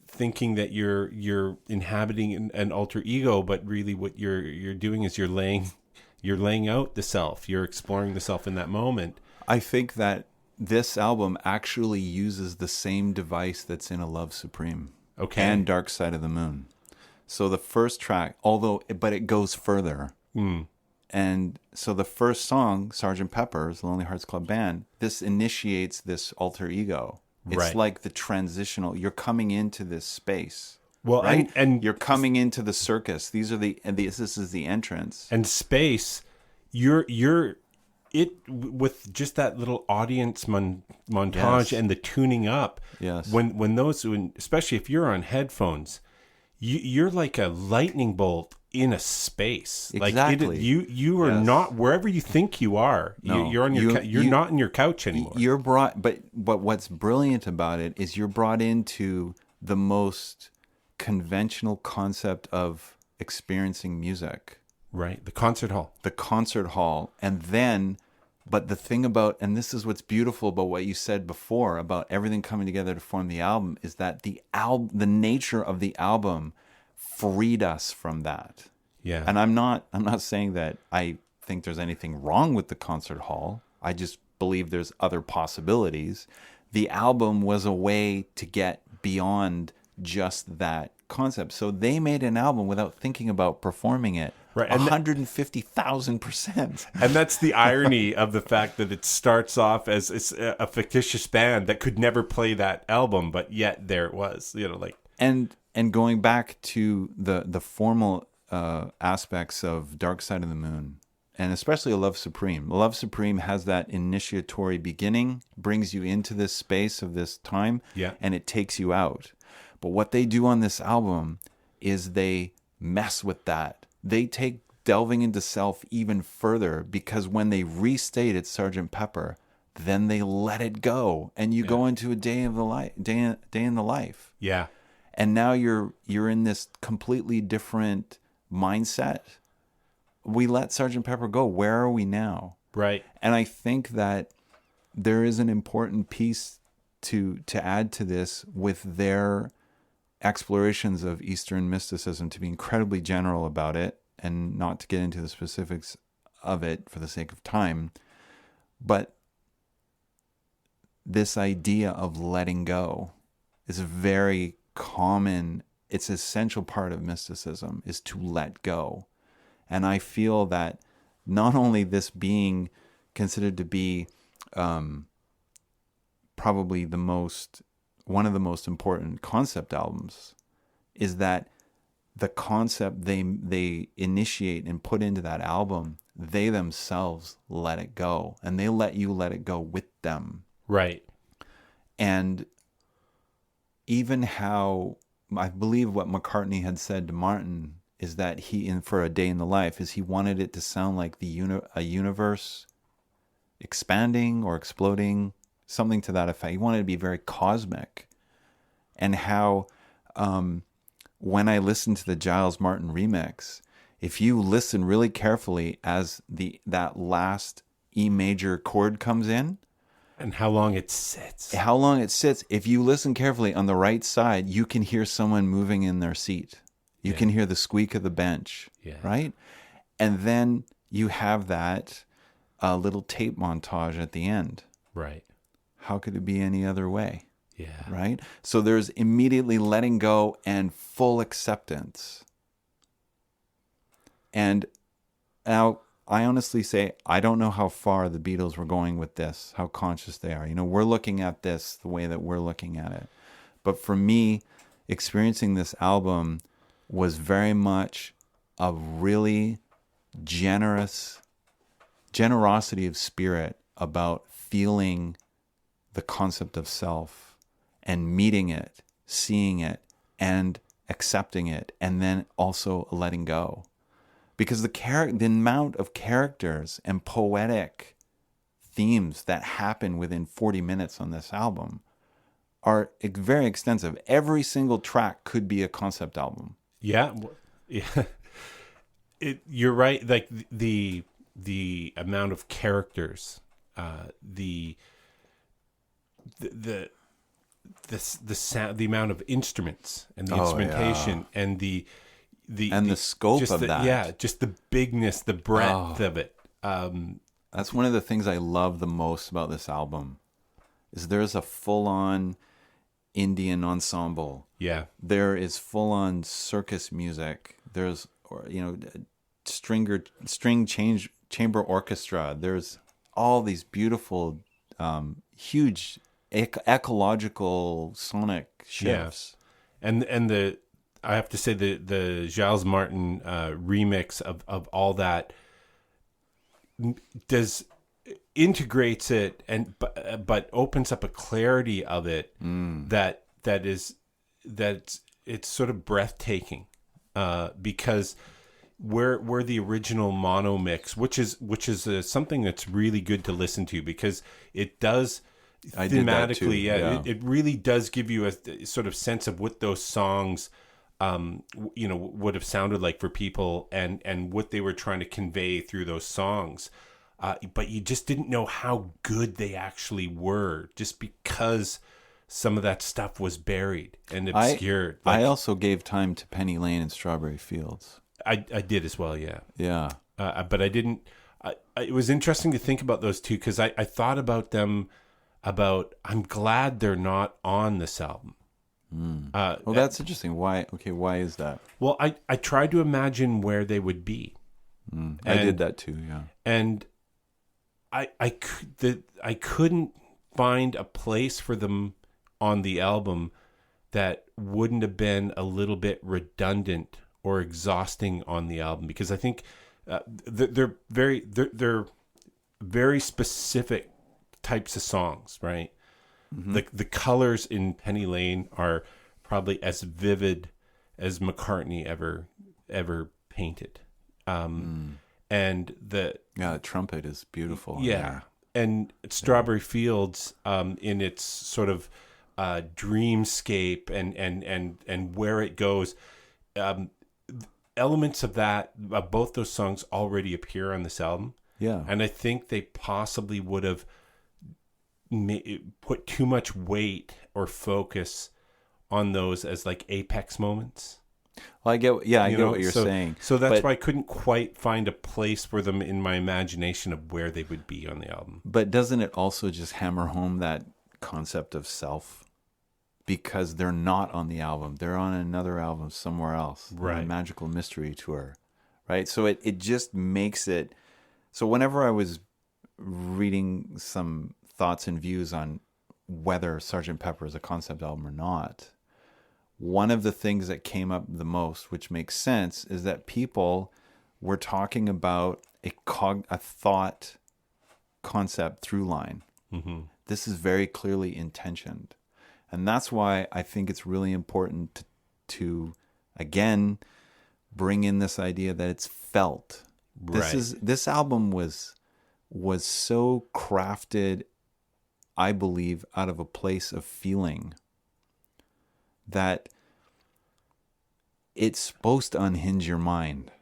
S2: thinking that you're inhabiting an alter ego, but really what you're doing is you're laying out the self, you're exploring the self in that moment.
S1: I think that this album actually uses the same device that's in A Love Supreme,
S2: Okay.
S1: and Dark Side of the Moon. So the first track, but it goes further. And so the first song, Sgt. Pepper's Lonely Hearts Club Band, this initiates this alter ego. It's
S2: Right.
S1: like the transitional. You're coming into this space.
S2: Well,
S1: right?
S2: and
S1: You're coming into the circus. This is the entrance.
S2: and space, you're it with just that little audience montage
S1: Yes.
S2: and the tuning up.
S1: Yes.
S2: When especially if you're on headphones, you're like a lightning bolt in a space.
S1: Exactly.
S2: Like you are
S1: Yes.
S2: not wherever you think you are.
S1: No.
S2: You're on you're not in your couch anymore.
S1: You're brought, but what's brilliant about it is you're brought into the most conventional concept of experiencing music,
S2: Right. The concert hall.
S1: the concert hall, and then, but the thing about, and this is what's beautiful about what you said before about everything coming together to form the album, is that the nature of the album freed us from that.
S2: Yeah.
S1: And I'm not saying that I think there's anything wrong with the concert hall. I just believe there's other possibilities. The album was a way to get beyond just that concept. So they made an album without thinking about performing it.
S2: Right, and
S1: 150,000%.
S2: And that's the irony of the fact that it starts off as a fictitious band that could never play that album, but yet there it was, like.
S1: And going back to the formal aspects of Dark Side of the Moon, and especially A Love Supreme. A Love Supreme has that initiatory beginning, brings you into this space of this time,
S2: Yeah.
S1: and it takes you out. But what they do on this album is they mess with that. They take delving into self even further, because when they restate it's Sgt. Pepper, then they let it go, and you go into a day in the life.
S2: Yeah.
S1: And now you're in this completely different mindset. We let Sgt. Pepper go. Where are we now?
S2: Right.
S1: And I think that there is an important piece to add to this with their explorations of Eastern mysticism, to be incredibly general about it and not to get into the specifics of it for the sake of time. But this idea of letting go is a very common, it's an essential part of mysticism, is to let go. And I feel that not only this being considered to be probably one of the most important concept albums, is that the concept they initiate and put into that album, they themselves let it go, and they let you let it go with them.
S2: Right.
S1: And even how, I believe what McCartney had said to Martin is that for A Day in the Life, is he wanted it to sound like a universe expanding or exploding, something to that effect. He wanted it to be very cosmic. And how when I listened to the Giles Martin remix, if you listen really carefully as that last E major chord comes in,
S2: And how long it sits.
S1: if you listen carefully on the right side, you can hear someone moving in their seat. You can hear the squeak of the bench, right? And then you have that little tape montage at the end.
S2: Right.
S1: How could it be any other way?
S2: Yeah.
S1: Right? So there's immediately letting go and full acceptance. And now, I honestly say, I don't know how far the Beatles were going with this, how conscious they are. We're looking at this the way that we're looking at it. But for me, experiencing this album was very much a really generosity of spirit about feeling the concept of self and meeting it, seeing it, and accepting it, and then also letting go. Because the amount of characters and poetic themes that happen within 40 minutes on this album are very extensive. Every single track could be a concept album.
S2: Yeah. Yeah. You're right. Like the amount of characters, the sound, the amount of instruments and the instrumentation and the
S1: scope of that.
S2: Yeah, just the bigness, the breadth of it.
S1: That's one of the things I love the most about this album, is there's a full-on Indian ensemble.
S2: Yeah.
S1: There is full-on circus music. There's, string chamber orchestra. There's all these beautiful, huge ecological sonic shifts.
S2: Yeah. And I have to say the Giles Martin remix of all that integrates it but opens up a clarity of it that's sort of breathtaking, because where the original mono mix, which is something that's really good to listen to, because it does thematically, it really does give you a sort of sense of what those songs would have sounded like for people, and what they were trying to convey through those songs. But you just didn't know how good they actually were, just because some of that stuff was buried and obscured.
S1: I also gave time to Penny Lane and Strawberry Fields.
S2: I did as well, yeah.
S1: Yeah.
S2: But I didn't... it was interesting to think about those two, because I thought about them I'm glad they're not on this album.
S1: Well, that's interesting. Why? Okay, why is that?
S2: Well, I tried to imagine where they would be.
S1: I did that too, yeah.
S2: And I couldn't find a place for them on the album that wouldn't have been a little bit redundant or exhausting on the album, because I think they're very specific types of songs, right? Mm-hmm. The colors in Penny Lane are probably as vivid as McCartney ever painted. And the
S1: trumpet is beautiful.
S2: Yeah. And Strawberry Fields, in its sort of dreamscape and where it goes, elements of both those songs already appear on this album.
S1: Yeah.
S2: And I think they possibly would have put too much weight or focus on those as like apex moments.
S1: Well, I get what you're saying.
S2: So that's why I couldn't quite find a place for them in my imagination of where they would be on the album.
S1: But doesn't it also just hammer home that concept of self? Because they're not on the album. They're on another album somewhere else.
S2: Right.
S1: On a Magical Mystery Tour. Right? So it just makes it... So whenever I was reading some thoughts and views on whether Sgt. Pepper is a concept album or not, one of the things that came up the most, which makes sense, is that people were talking about a thought concept through line.
S2: Mm-hmm.
S1: This is very clearly intentioned. And that's why I think it's really important to again, bring in this idea that it's felt.
S2: Right.
S1: This album was so crafted, I believe, out of a place of feeling that it's supposed to unhinge your mind.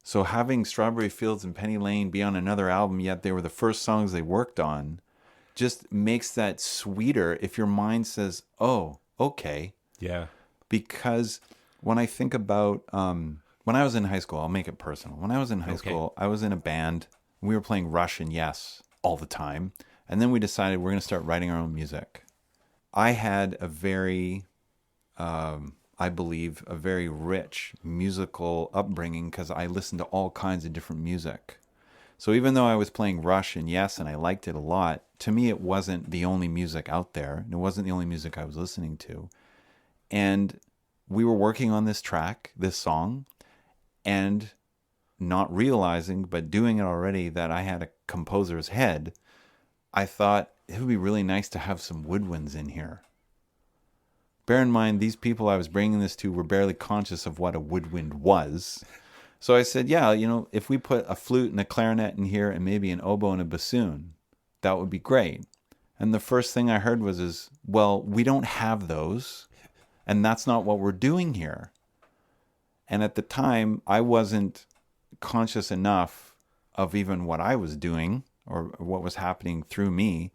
S1: So having Strawberry Fields and Penny Lane be on another album, yet they were the first songs they worked on, just makes that sweeter if your mind says, oh, okay.
S2: Yeah.
S1: Because when I think about, when I was in high school, I'll make it personal. When I was in high school, I was in a band. We were playing Rush and Yes all the time. And then we decided we're going to start writing our own music. I had a very, I believe, a very rich musical upbringing because I listened to all kinds of different music. So even though I was playing Rush and Yes and I liked it a lot, to me it wasn't the only music out there. It wasn't the only music I was listening to. And we were working on this track, this song, and not realizing, but doing it already, that I had a composer's head, I thought it would be really nice to have some woodwinds in here. bear in mind, these people I was bringing this to were barely conscious of what a woodwind was. So I said, yeah, if we put a flute and a clarinet in here and maybe an oboe and a bassoon, that would be great. And the first thing I heard was, well, we don't have those, and that's not what we're doing here. And at the time, I wasn't conscious enough of even what I was doing or what was happening through me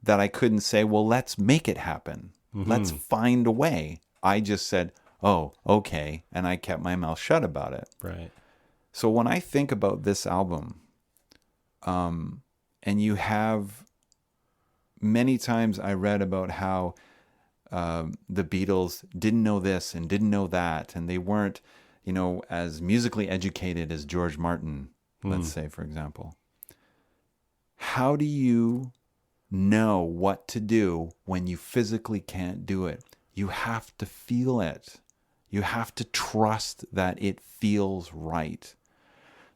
S1: that I couldn't say, well, let's make it happen. Mm-hmm. Let's find a way. I just said, oh, okay. And I kept my mouth shut about it.
S2: Right.
S1: So when I think about this album, and you have many times I read about how the Beatles didn't know this and didn't know that, and they weren't, as musically educated as George Martin, let's say, for example. How do you know what to do when you physically can't do it? You have to feel it. You have to trust that it feels right.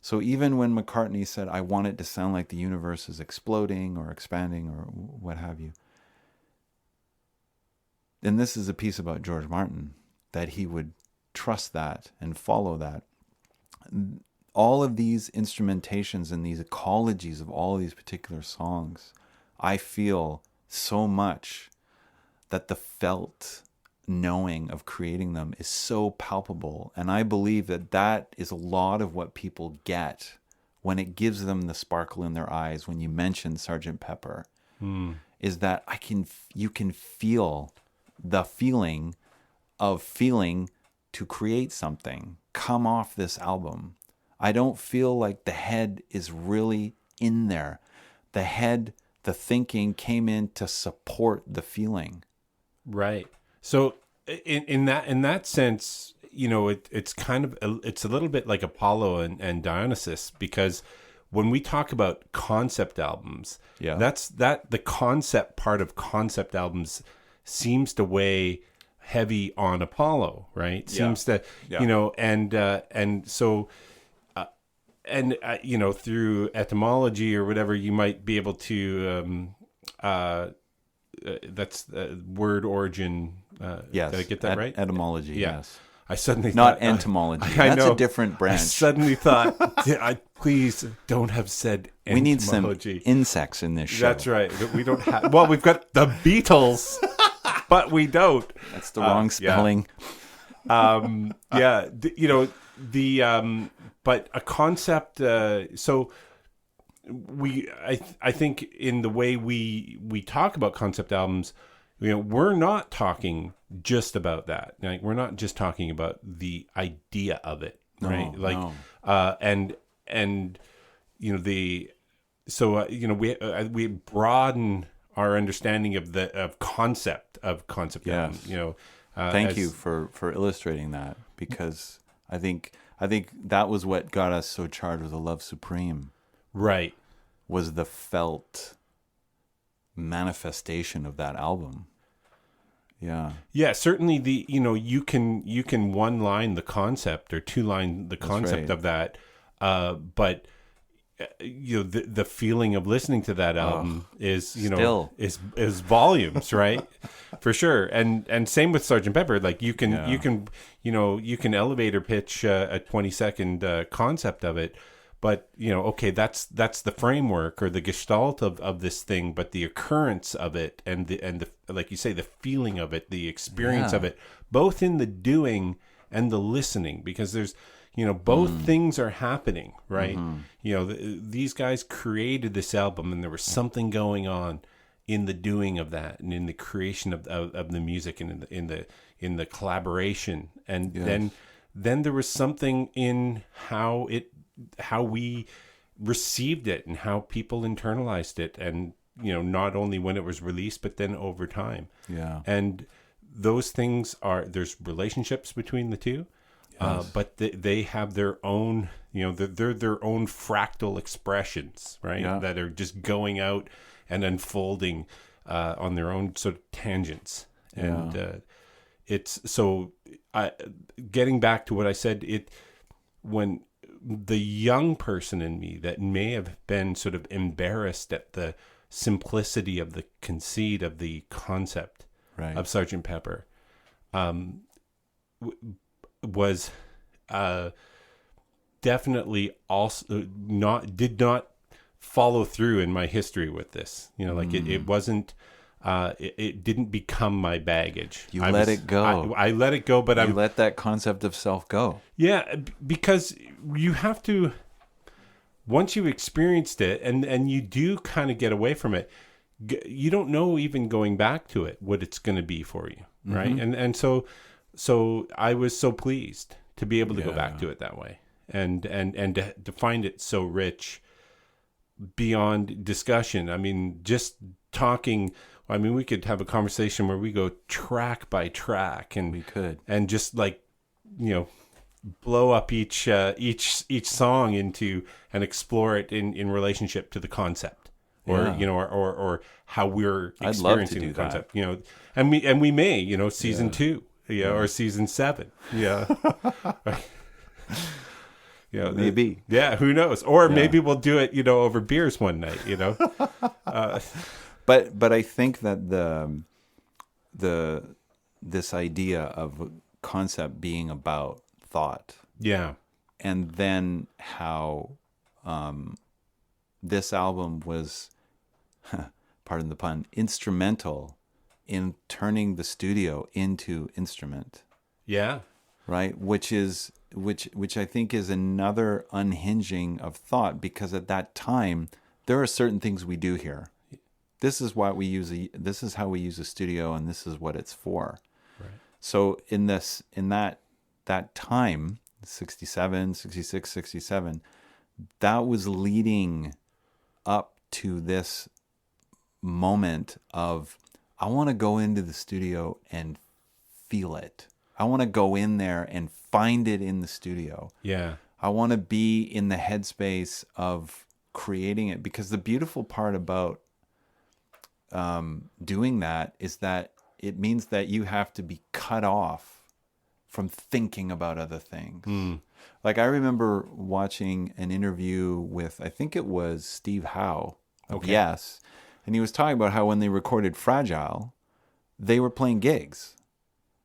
S1: So even when McCartney said, I want it to sound like the universe is exploding or expanding or what have you, and this is a piece about George Martin, that he would trust that and follow that. All of these instrumentations and these ecologies of all of these particular songs, I feel so much that the felt knowing of creating them is so palpable. And I believe that that is a lot of what people get when it gives them the sparkle in their eyes when you mention Sgt. Pepper, is that you can feel the feeling of feeling to create something come off this album. I don't feel like the head is really in there. The head, the thinking came in to support the feeling.
S2: Right. So in that sense, it's kind of, it's a little bit like Apollo and Dionysus, because when we talk about concept albums, that's the concept part of concept albums seems to weigh heavy on Apollo, right? Seems to, and so, through etymology or whatever, you might be able to, that's word origin.
S1: Yes.
S2: Did I get that right?
S1: Etymology,
S2: yeah.
S1: Yes.
S2: I suddenly
S1: Not
S2: thought...
S1: entomology.
S2: I
S1: That's
S2: know.
S1: a different branch.
S2: I suddenly thought, please don't have said entomology.
S1: We need some insects in this show.
S2: That's right. We don't have... Well, we've got the Beatles, but we don't.
S1: That's the wrong spelling.
S2: Yeah. But a concept... so... I think in the way we talk about concept albums, we're not talking just about that. Like, we're not just talking about the idea of it, right? We broaden our understanding of concept albums.
S1: Thank you for illustrating that, because I think that was what got us so charged with a love supreme.
S2: Right.
S1: Was the felt manifestation of that album. Yeah.
S2: Yeah, certainly you can one line the concept or two line the concept of that, but the feeling of listening to that album is is volumes, right? For sure. And same with Sgt. Pepper. Like you can elevator pitch a 20-second concept of it. But, okay, that's the framework or the gestalt of this thing, but the occurrence of it and the like you say, the feeling of it, the experience of it, both in the doing and the listening, because there's, both things are happening, right? Mm-hmm. These guys created this album, and there was something going on in the doing of that and in the creation of the music and in the collaboration. And then there was something in how we received it and how people internalized it, and not only when it was released but then over time. And those things there's relationships between the two, but they have their own, they're their own fractal expressions, right? That are just going out and unfolding on their own sort of tangents. And it's so getting back to what I said, when the young person in me that may have been sort of embarrassed at the simplicity of the conceit of the concept of Sgt. Pepper, was definitely also did not follow through in my history with this. Like it wasn't. It didn't become my baggage.
S1: You let it go.
S2: I let it go, but
S1: you let that concept of self go.
S2: Yeah, because you have to. Once you've experienced it, and you do kind of get away from it, you don't know even going back to it what it's going to be for you, right?
S1: Mm-hmm.
S2: And so I was so pleased to be able to go back to it that way, and to find it so rich beyond discussion. I mean, just talking. I mean, we could have a conversation where we go track by track, and
S1: we could,
S2: and just like, blow up each song into and explore it in relationship to the concept, or or how we're experiencing the concept. And we may season 2, or season 7,
S1: maybe,
S2: who knows, or maybe we'll do it over beers one night.
S1: But I think that this idea of concept being about thought, and then how this album was, pardon the pun, instrumental in turning the studio into instrument.
S2: Yeah.
S1: Right, which I think is another unhinging of thought, because at that time there are certain things we do here. This is why we use this is how we use a studio, and this is what it's for.
S2: Right.
S1: So in that time, 67, 66, 67, that was leading up to this moment of, I want to go into the studio and feel it. I want to go in there and find it in the studio.
S2: Yeah.
S1: I want to be in the headspace of creating it, because the beautiful part about doing that is that it means that you have to be cut off from thinking about other things. Like, I remember watching an interview with, I think it was Steve Howe of Yes, and he was talking about how when they recorded Fragile, they were playing gigs.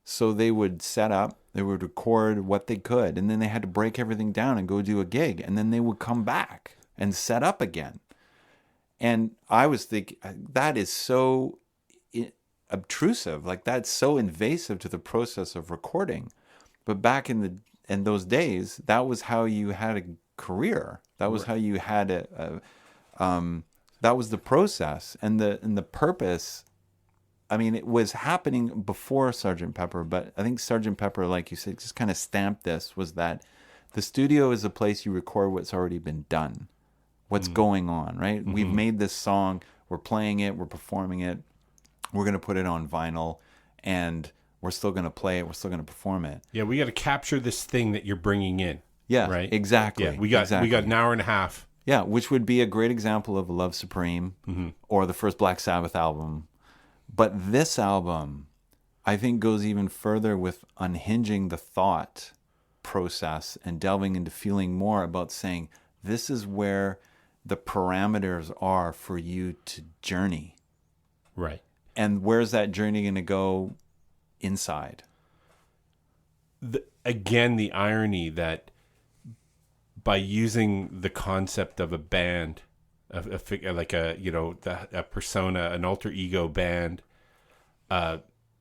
S1: So they would set up, they would record what they could, and then they had to break everything down and go do a gig, and then they would come back and set up again. And I was thinking, that is so obtrusive, like that's so invasive to the process of recording. But back in those days, that was how you had a career. That was how you had that was the process and the purpose. I mean, it was happening before Sgt. Pepper, but I think Sgt. Pepper, like you said, just kind of stamped this, was that the studio is a place you record what's already been done. What's going on, right? Mm-hmm. We've made this song, we're playing it, we're performing it, we're going to put it on vinyl, and we're still going to play it, we're still going to perform it.
S2: Yeah, we got to capture this thing that you're bringing in.
S1: Yeah,
S2: right?
S1: Exactly.
S2: Yeah, we got an hour and a half.
S1: Yeah, which would be a great example of Love Supreme or the first Black Sabbath album. But this album, I think, goes even further with unhinging the thought process and delving into feeling more about saying, this is where the parameters are for you to journey.
S2: Right.
S1: And where's that journey going to go? Inside.
S2: Again, the irony that by using the concept of a band, like a persona, an alter ego band,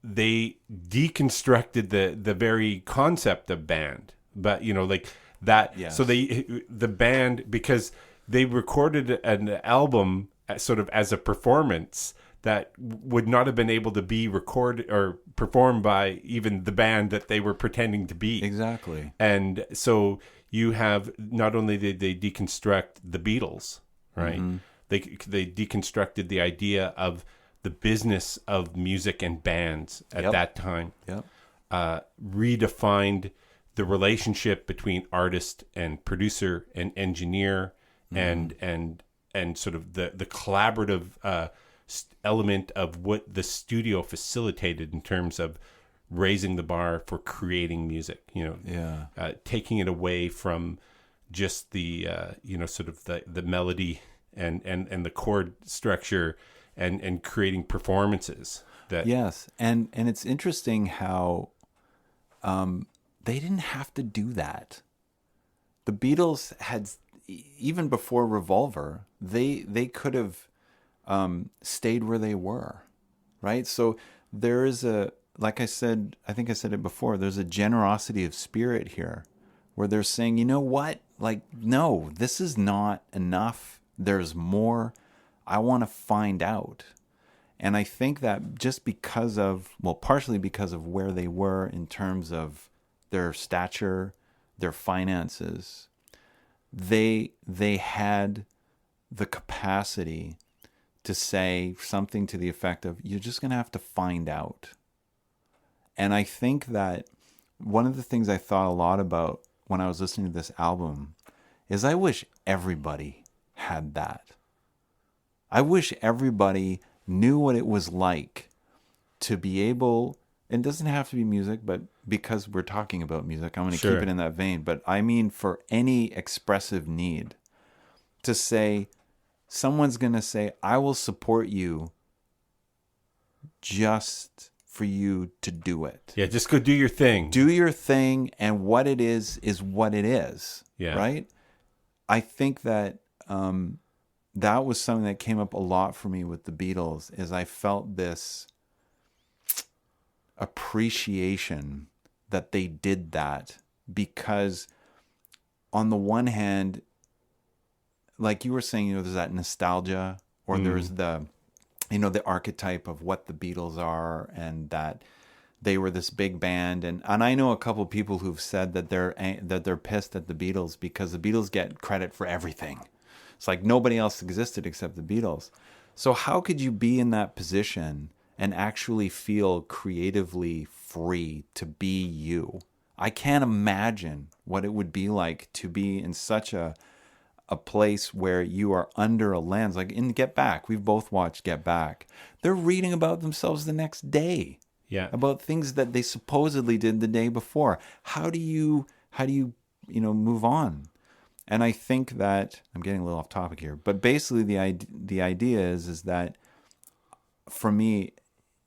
S2: they deconstructed the very concept of band. But like that. Yes. So the band, because they recorded an album sort of as a performance that would not have been able to be recorded or performed by even the band that they were pretending to be.
S1: Exactly.
S2: And so you have, not only did they deconstruct the Beatles, right? Mm-hmm. They deconstructed the idea of the business of music and bands at that time. Yep. Redefined the relationship between artist and producer and engineer, and sort of the collaborative element of what the studio facilitated in terms of raising the bar for creating music. Taking it away from just the sort of the melody and the chord structure, and creating performances that.
S1: Yes, and it's interesting how they didn't have to do that. The Beatles had, even before Revolver, they could have stayed where they were, right? So there is like I said, I think I said it before, there's a generosity of spirit here where they're saying, you know what? Like, no, this is not enough. There's more. I want to find out. And I think that just because of, well, partially because of where they were in terms of their stature, their finances, they had the capacity to say something to the effect of, you're just going to have to find out. And I think that one of the things I thought a lot about when I was listening to this album is I wish everybody had that. I wish everybody knew what it was like to be able, and it doesn't have to be music, but because we're talking about music, I'm going to keep it in that vein. But I mean, for any expressive need, to say, someone's going to say, I will support you just for you to do it.
S2: Yeah, just go do your thing.
S1: Do your thing, and what it is what it is.
S2: Yeah.
S1: Right? I think that that was something that came up a lot for me with the Beatles, is I felt this appreciation that they did that, because on the one hand, like you were saying, there's that nostalgia, or there's the, the archetype of what the Beatles are, and that they were this big band. And I know a couple of people who've said that they're pissed at the Beatles because the Beatles get credit for everything. It's like nobody else existed except the Beatles. So how could you be in that position and actually feel creatively free to be you? I can't imagine what it would be like to be in such a place where you are under a lens. Like in Get Back, we've both watched Get Back. They're reading about themselves the next day.
S2: Yeah.
S1: About things that they supposedly did the day before. How do you move on? And I think that I'm getting a little off topic here, but basically the idea is that for me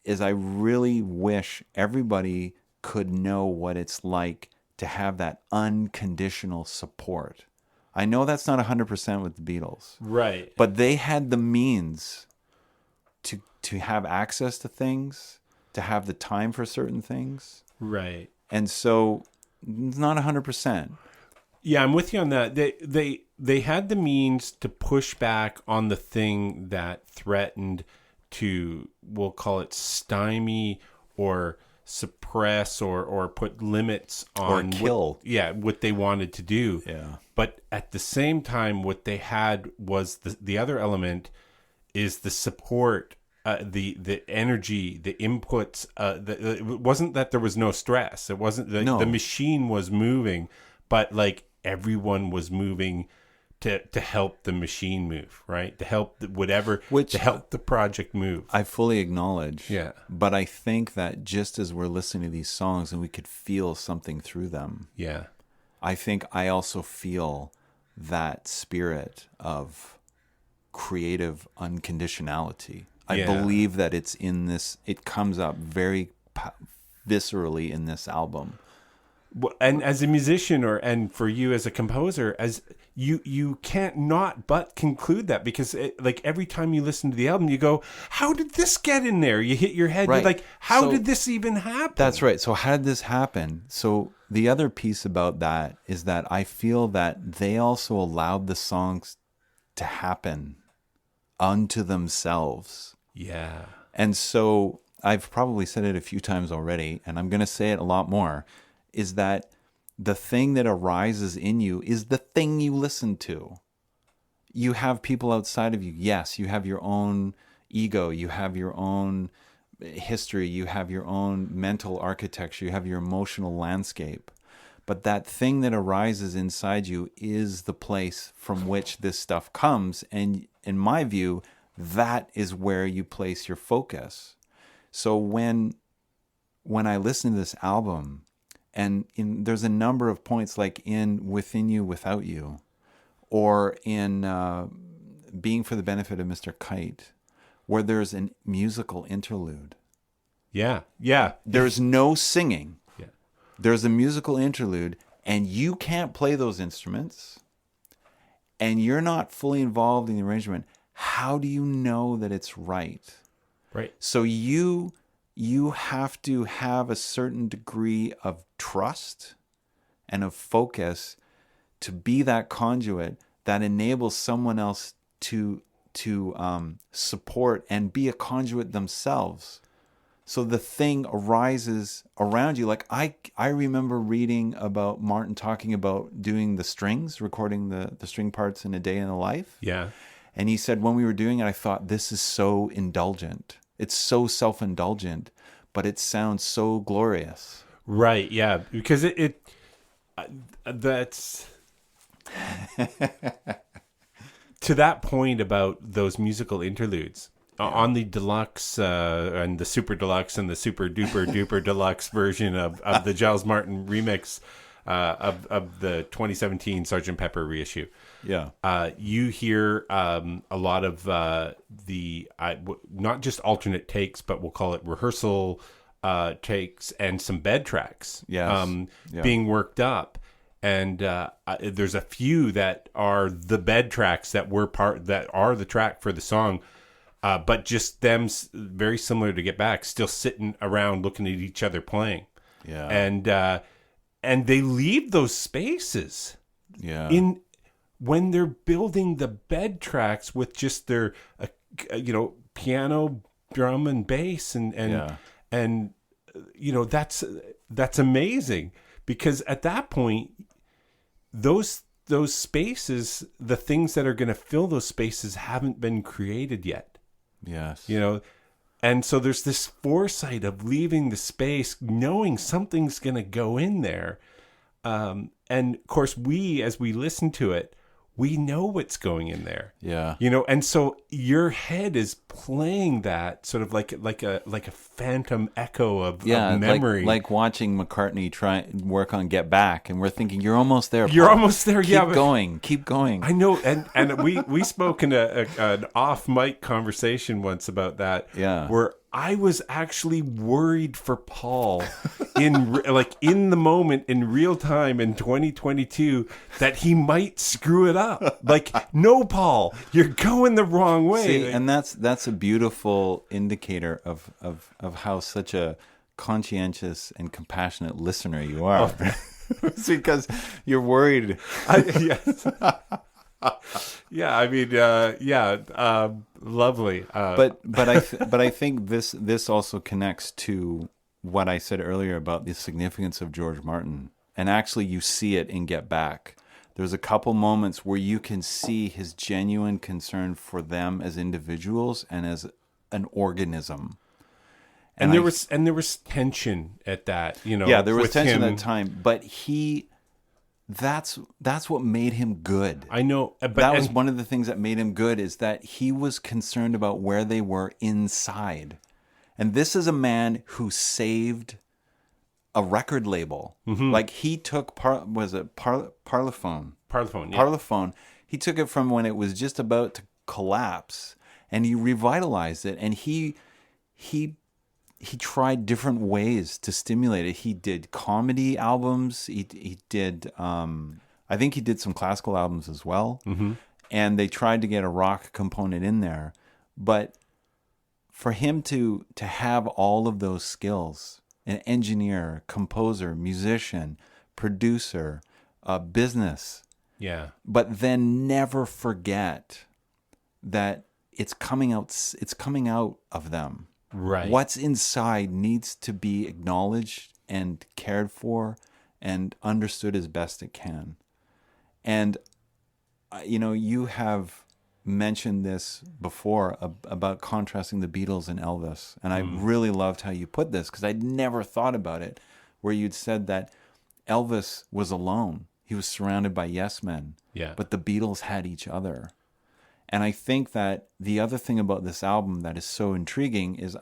S1: is I really wish everybody could know what it's like to have that unconditional support. I know that's not 100% with the Beatles.
S2: Right.
S1: But they had the means to have access to things, to have the time for certain things.
S2: Right.
S1: And so it's not 100%.
S2: Yeah, I'm with you on that. They had the means to push back on the thing that threatened to, we'll call it stymie or suppress or put limits on
S1: or kill.
S2: What they wanted to do.
S1: Yeah.
S2: But at the same time, what they had was the other element is the support, the energy, the inputs. It wasn't that there was no stress. It wasn't the machine was moving, but like everyone was moving to help the machine move, right? To help to help the project move.
S1: I fully acknowledge.
S2: Yeah.
S1: But I think that just as we're listening to these songs and we could feel something through them.
S2: Yeah.
S1: I think I also feel that spirit of creative unconditionality. I believe that it's in this, it comes up very viscerally in this album.
S2: And as a musician and for you as a composer, as you can't not but conclude that, because like every time you listen to the album, you go, how did this get in there? You hit your head. Right. You're like, how did this even happen?
S1: That's right. So how did this happen? So the other piece about that is that I feel that they also allowed the songs to happen unto themselves.
S2: Yeah.
S1: And so I've probably said it a few times already, and I'm going to say it a lot more, is that the thing that arises in you is the thing you listen to. You have people outside of you. Yes, you have your own ego. You have your own history. You have your own mental architecture. You have your emotional landscape. But that thing that arises inside you is the place from which this stuff comes. And in my view, that is where you place your focus. So when I listen to this album, and there's a number of points like in Within You, Without You, or in Being for the Benefit of Mr. Kite, where there's a musical interlude.
S2: Yeah, yeah.
S1: There's no singing.
S2: Yeah.
S1: there's a musical interlude and you can't play those instruments and you're not fully involved in the arrangement, how do you know that it's right?
S2: Right.
S1: So you have to have a certain degree of trust and of focus to be that conduit that enables someone else to support and be a conduit themselves. So the thing arises around you. Like I remember reading about Martin talking about doing the strings, recording the string parts in A Day in the Life.
S2: Yeah.
S1: And he said, when we were doing it, I thought, this is so indulgent. It's so self-indulgent, but it sounds so glorious.
S2: Right. Yeah. Because that's to that point about those musical interludes on the deluxe and the super deluxe and the super duper duper deluxe version of the Giles Martin remix of the 2017 Sgt. Pepper reissue.
S1: Yeah.
S2: You hear a lot of not just alternate takes, but we'll call it rehearsal takes and some bed tracks being worked up. And there's a few that are the bed tracks that are the track for the song, but just them very similar to Get Back, still sitting around looking at each other playing.
S1: Yeah.
S2: And they leave those spaces.
S1: Yeah.
S2: When they're building the bed tracks with just their piano, drum, and bass, and that's amazing, because at that point those spaces, the things that are going to fill those spaces haven't been created yet.
S1: Yes.
S2: And so there's this foresight of leaving the space, knowing something's going to go in there. And of course, as we listen to it, we know what's going in there.
S1: Yeah.
S2: And so your head is playing that sort of like a phantom echo of memory.
S1: Like watching McCartney try work on Get Back, and we're thinking, you're almost there, Paul.
S2: You're almost there.
S1: Keep going.
S2: I know. And we spoke in an off mic conversation once about that.
S1: Yeah.
S2: Where I was actually worried for Paul in the moment, in real time, in 2022, that he might screw it up. Like, no, Paul, you're going the wrong way.
S1: See, and that's a beautiful indicator of how such a conscientious and compassionate listener you are. It's because you're worried.
S2: Yes. Yeah, I mean, lovely.
S1: But I think this also connects to what I said earlier about the significance of George Martin, and actually you see it in Get Back. There's a couple moments where you can see his genuine concern for them as individuals and as an organism.
S2: And there was tension at that,
S1: Yeah, there was tension
S2: him.
S1: at that time, but that's what made him good.
S2: I know, but
S1: that was one of the things that made him good, is that he was concerned about where they were inside. And this is a man who saved a record label. Mm-hmm. Like, he took Parlophone.
S2: Parlophone, yeah.
S1: Parlophone. He took it from when it was just about to collapse, and he revitalized it. And he tried different ways to stimulate it. He did comedy albums. He did, I think he did some classical albums as well.
S2: Mm-hmm.
S1: And they tried to get a rock component in there. But for him to have all of those skills, an engineer, composer, musician, producer, business,
S2: yeah,
S1: but then never forget that it's coming out of them.
S2: Right.
S1: What's inside needs to be acknowledged and cared for and understood as best it can. And, you have mentioned this before about contrasting the Beatles and Elvis. And I really loved how you put this, because I'd never thought about it, where you'd said that Elvis was alone. He was surrounded by yes men.
S2: Yeah.
S1: But the Beatles had each other. And I think that the other thing about this album that is so intriguing is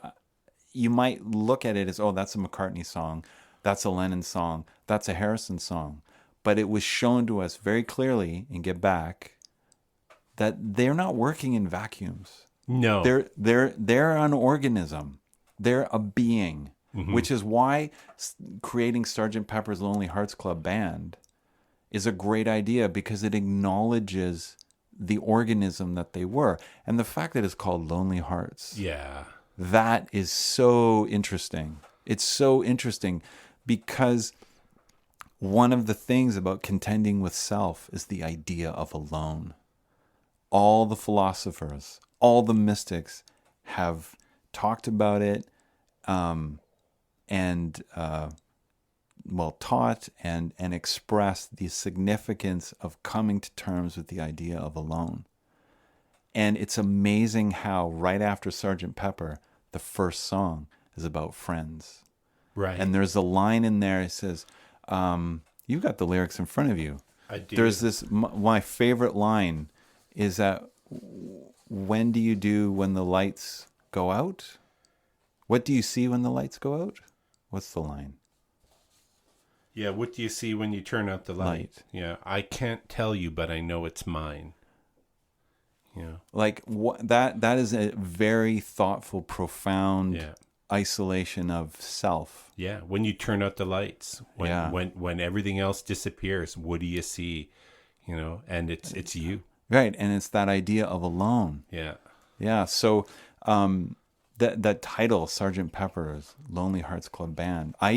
S1: you might look at it as, oh, that's a McCartney song, that's a Lennon song, that's a Harrison song. But it was shown to us very clearly in Get Back that they're not working in vacuums.
S2: No.
S1: They're an organism. They're a being. which is why creating Sgt. Pepper's Lonely Hearts Club Band is a great idea, because it acknowledges the organism that they were. And the fact that it's called Lonely Hearts.
S2: Yeah.
S1: That is so interesting. It's so interesting because one of the things about contending with self is the idea of alone. All the philosophers, all the mystics have talked about it, taught and expressed the significance of coming to terms with the idea of alone. And it's amazing how right after Sgt. Pepper, the first song is about friends.
S2: Right.
S1: And there's a line in there, it says, you've got the lyrics in front of you.
S2: I do.
S1: There's this, my favorite line is that, when do you do when the lights go out? What do you see when the lights go out? What's the line?
S2: Yeah, what do you see when you turn out the light? Yeah, I can't tell you, but I know it's mine. Yeah.
S1: Like that is a very thoughtful, profound isolation of self.
S2: Yeah, when you turn out the lights, when everything else disappears, what do you see? You know, and it's you.
S1: Right, and it's that idea of alone.
S2: Yeah.
S1: Yeah, so that title, Sgt. Pepper's Lonely Hearts Club Band, I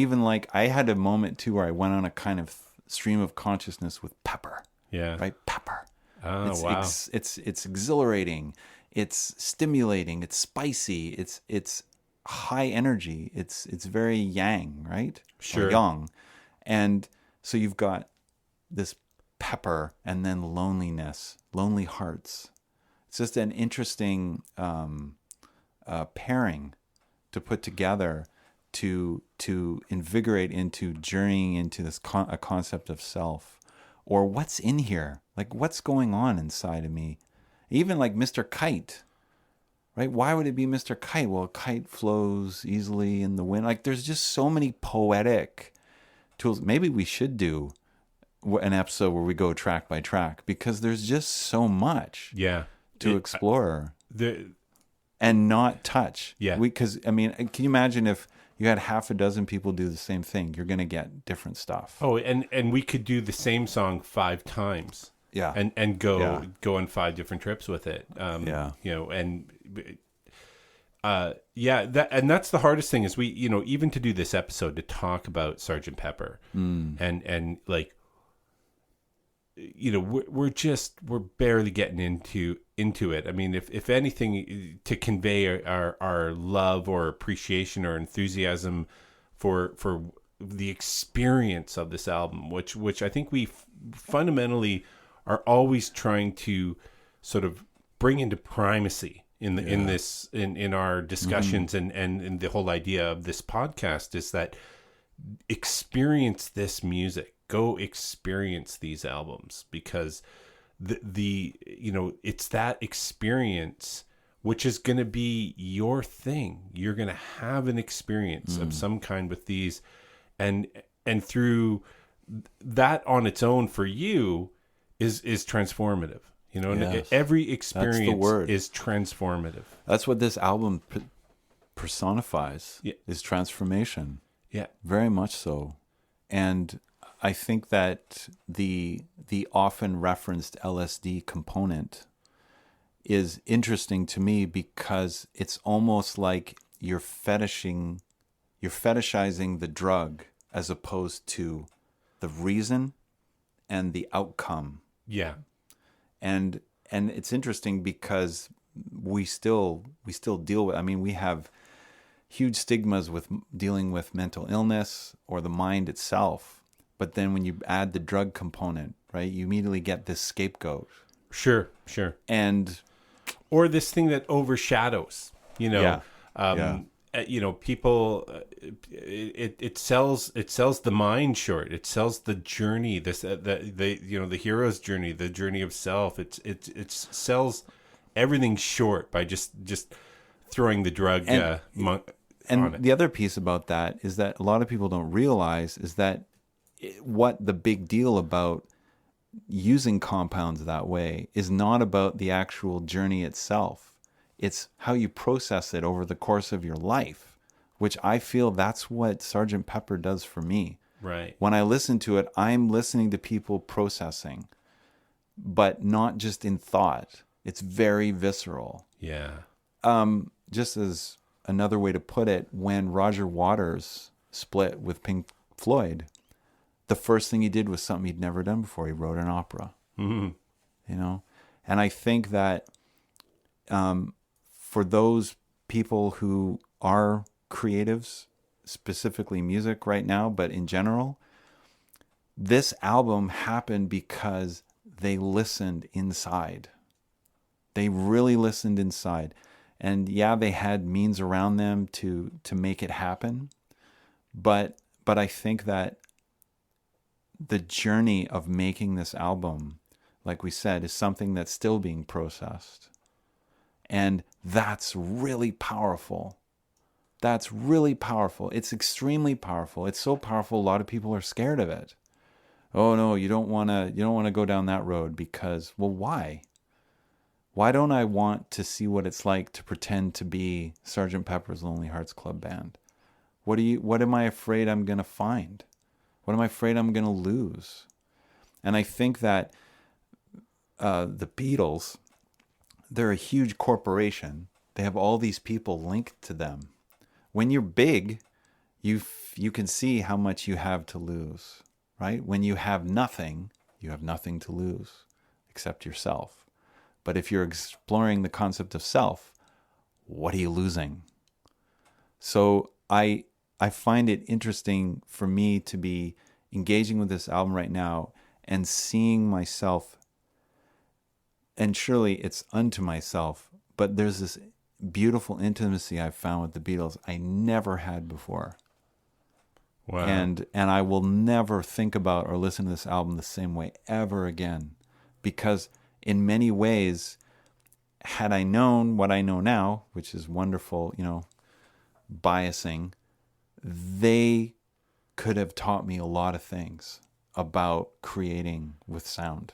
S1: had a moment too where I went on a kind of stream of consciousness with pepper.
S2: Yeah.
S1: Right? Pepper.
S2: Oh, wow.
S1: It's exhilarating. It's stimulating. It's spicy. It's high energy. It's very yang, right?
S2: Sure.
S1: Or yang. And so you've got this pepper and then loneliness, lonely hearts. It's just an interesting pairing to put together to invigorate into journeying into this a concept of self, or what's in here, like what's going on inside of me. Even like Mr. Kite, right? Why would it be Mr. Kite? Well, a kite flows easily in the wind. Like there's just so many poetic tools. Maybe we should do an episode where we go track by track, because there's just so much to explore and not touch.
S2: Yeah.
S1: Because, I mean, can you imagine if you had half a dozen people do the same thing? You're going to get different stuff.
S2: Oh, and we could do the same song 5 times.
S1: Yeah.
S2: And go on 5 different trips with it. You know, and that's the hardest thing is we, you know, even to do this episode, to talk about Sgt. Pepper and like, you know, we're barely getting into it. I mean, if anything, to convey our love or appreciation or enthusiasm for the experience of this album, which I think we fundamentally are always trying to sort of bring into primacy in our discussions and the whole idea of this podcast is that experience this music. Go experience these albums, because the you know, it's that experience which is going to be your thing. You're going to have an experience of some kind with these, and through that on its own for you is transformative. You know,
S1: Yes.
S2: every experience
S1: That's the word.
S2: is transformative.
S1: That's what this album personifies,
S2: Yeah.
S1: is transformation.
S2: Yeah.
S1: Very much so. And I think that the often referenced LSD component is interesting to me, because it's almost like you're fetishizing the drug as opposed to the reason and the outcome.
S2: Yeah.
S1: And it's interesting because we still deal with, I mean, we have huge stigmas with dealing with mental illness or the mind itself. But then when you add the drug component, right, you immediately get this scapegoat.
S2: Sure.
S1: And
S2: or this thing that overshadows, you know, you know, people, it sells the mind short. It sells the journey, the you know, the hero's journey, the journey of self. It sells everything short by just throwing the drug on it.
S1: The other piece about that is that a lot of people don't realize is that what the big deal about using compounds that way is not about the actual journey itself. It's how you process it over the course of your life, which I feel that's what Sgt. Pepper does for me.
S2: Right.
S1: When I listen to it, I'm listening to people processing, but not just in thought. It's very visceral.
S2: Yeah.
S1: Just as another way to put it, when Roger Waters split with Pink Floyd, the first thing he did was something he'd never done before. He wrote an opera.
S2: Mm-hmm.
S1: You know? And I think that for those people who are creatives, specifically music right now, but in general, this album happened because they listened inside. They really listened inside. And yeah, they had means around them to make it happen. But I think that the journey of making this album, like we said, is something that's still being processed. And that's really powerful. That's really powerful. It's extremely powerful. It's so powerful a lot of people are scared of it. Oh no, you don't want to go down that road because, well, why? Why don't I want to see what it's like to pretend to be Sgt. Pepper's Lonely Hearts Club Band? What am I afraid I'm going to find? What am I afraid I'm going to lose? And I think that the Beatles, they're a huge corporation. They have all these people linked to them. When you're big, you can see how much you have to lose, right? When you have nothing to lose except yourself. But if you're exploring the concept of self, what are you losing? So I find it interesting for me to be engaging with this album right now and seeing myself, and surely it's unto myself, but there's this beautiful intimacy I've found with the Beatles I never had before.
S2: Wow.
S1: And I will never think about or listen to this album the same way ever again, because in many ways, had I known what I know now, which is wonderful, biasing, they could have taught me a lot of things about creating with sound.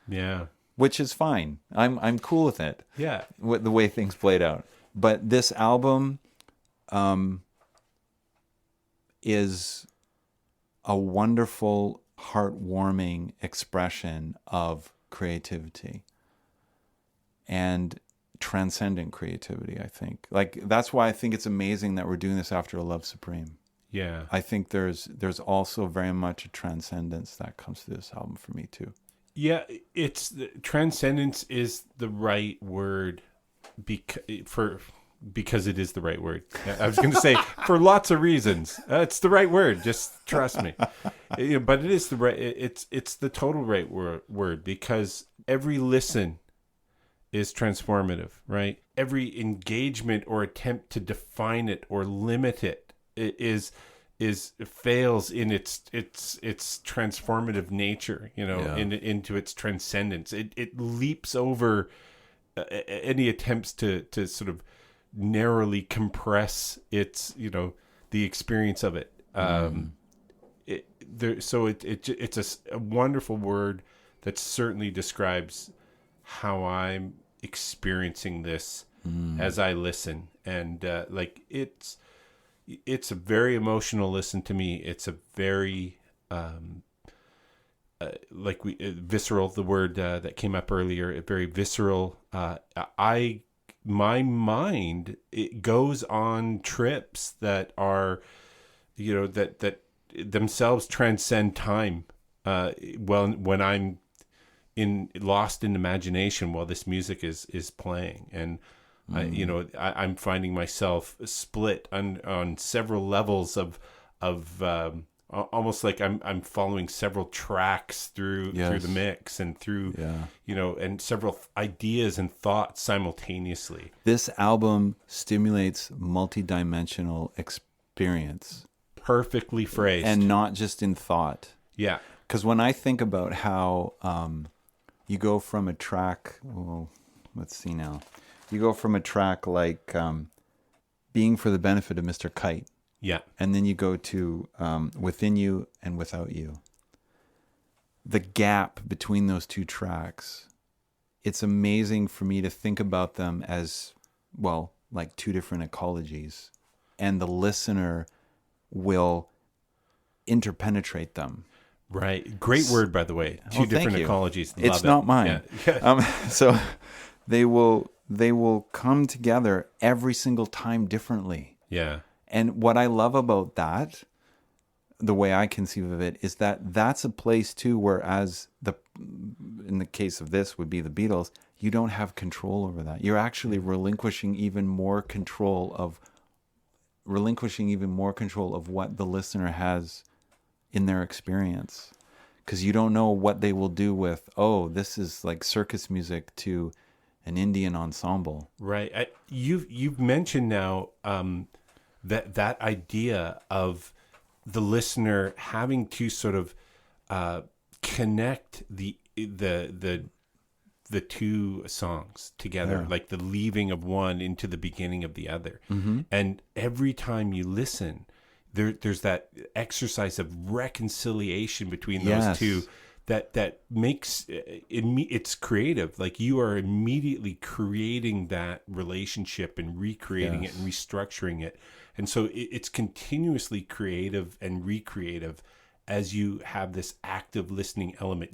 S2: Yeah.
S1: Which is fine. I'm cool with it.
S2: Yeah.
S1: With the way things played out. But this album is a wonderful, heartwarming expression of creativity and transcendent creativity, I think. Like, that's why I think it's amazing that we're doing this after A Love Supreme.
S2: Yeah.
S1: I think there's also very much a transcendence that comes through this album for me too.
S2: Yeah, transcendence is the right word because it is the right word. I was going to say for lots of reasons. It's the right word. Just trust me. But it is the right. It's the total right word because every listen is transformative, right? Every engagement or attempt to define it or limit it is fails in its transformative nature, into its transcendence. It leaps over any attempts to sort of narrowly compress its the experience of it. It's a wonderful word that certainly describes how I'm experiencing this as I listen, and it's a very emotional listen to me. It's a very visceral, the word that came up earlier, very visceral. My mind, it goes on trips that are, that themselves transcend time. When I'm lost in imagination while this music is playing, and I'm finding myself split on several levels of almost like I'm following several tracks through the mix and through and several ideas and thoughts simultaneously.
S1: This album stimulates multidimensional experience.
S2: Perfectly phrased.
S1: And not just in thought.
S2: Yeah.
S1: Because when I think about how you go from a track, let's see now. You go from a track like Being for the Benefit of Mr. Kite.
S2: Yeah.
S1: And then you go to Within You and Without You. The gap between those two tracks, it's amazing for me to think about them as, like two different ecologies and the listener will interpenetrate them.
S2: Right. Great word, by the way. Two different ecologies. Love
S1: it's
S2: it.
S1: not mine.
S2: Yeah.
S1: So they will come together every single time differently.
S2: Yeah.
S1: And what I love about that, the way I conceive of it, is that that's a place too where, in the case of this would be the Beatles, you don't have control over that. You're actually relinquishing even more control of what the listener has in their experience, because you don't know what they will do with, this is like circus music to an Indian ensemble.
S2: Right. You've mentioned now that idea of the listener having to sort of connect the two songs together, like the leaving of one into the beginning of the other. Mm-hmm. And every time you listen, there's that exercise of reconciliation between those two that makes it's creative. Like you are immediately creating that relationship and recreating it and restructuring it. And so it's continuously creative and recreative as you have this active listening element.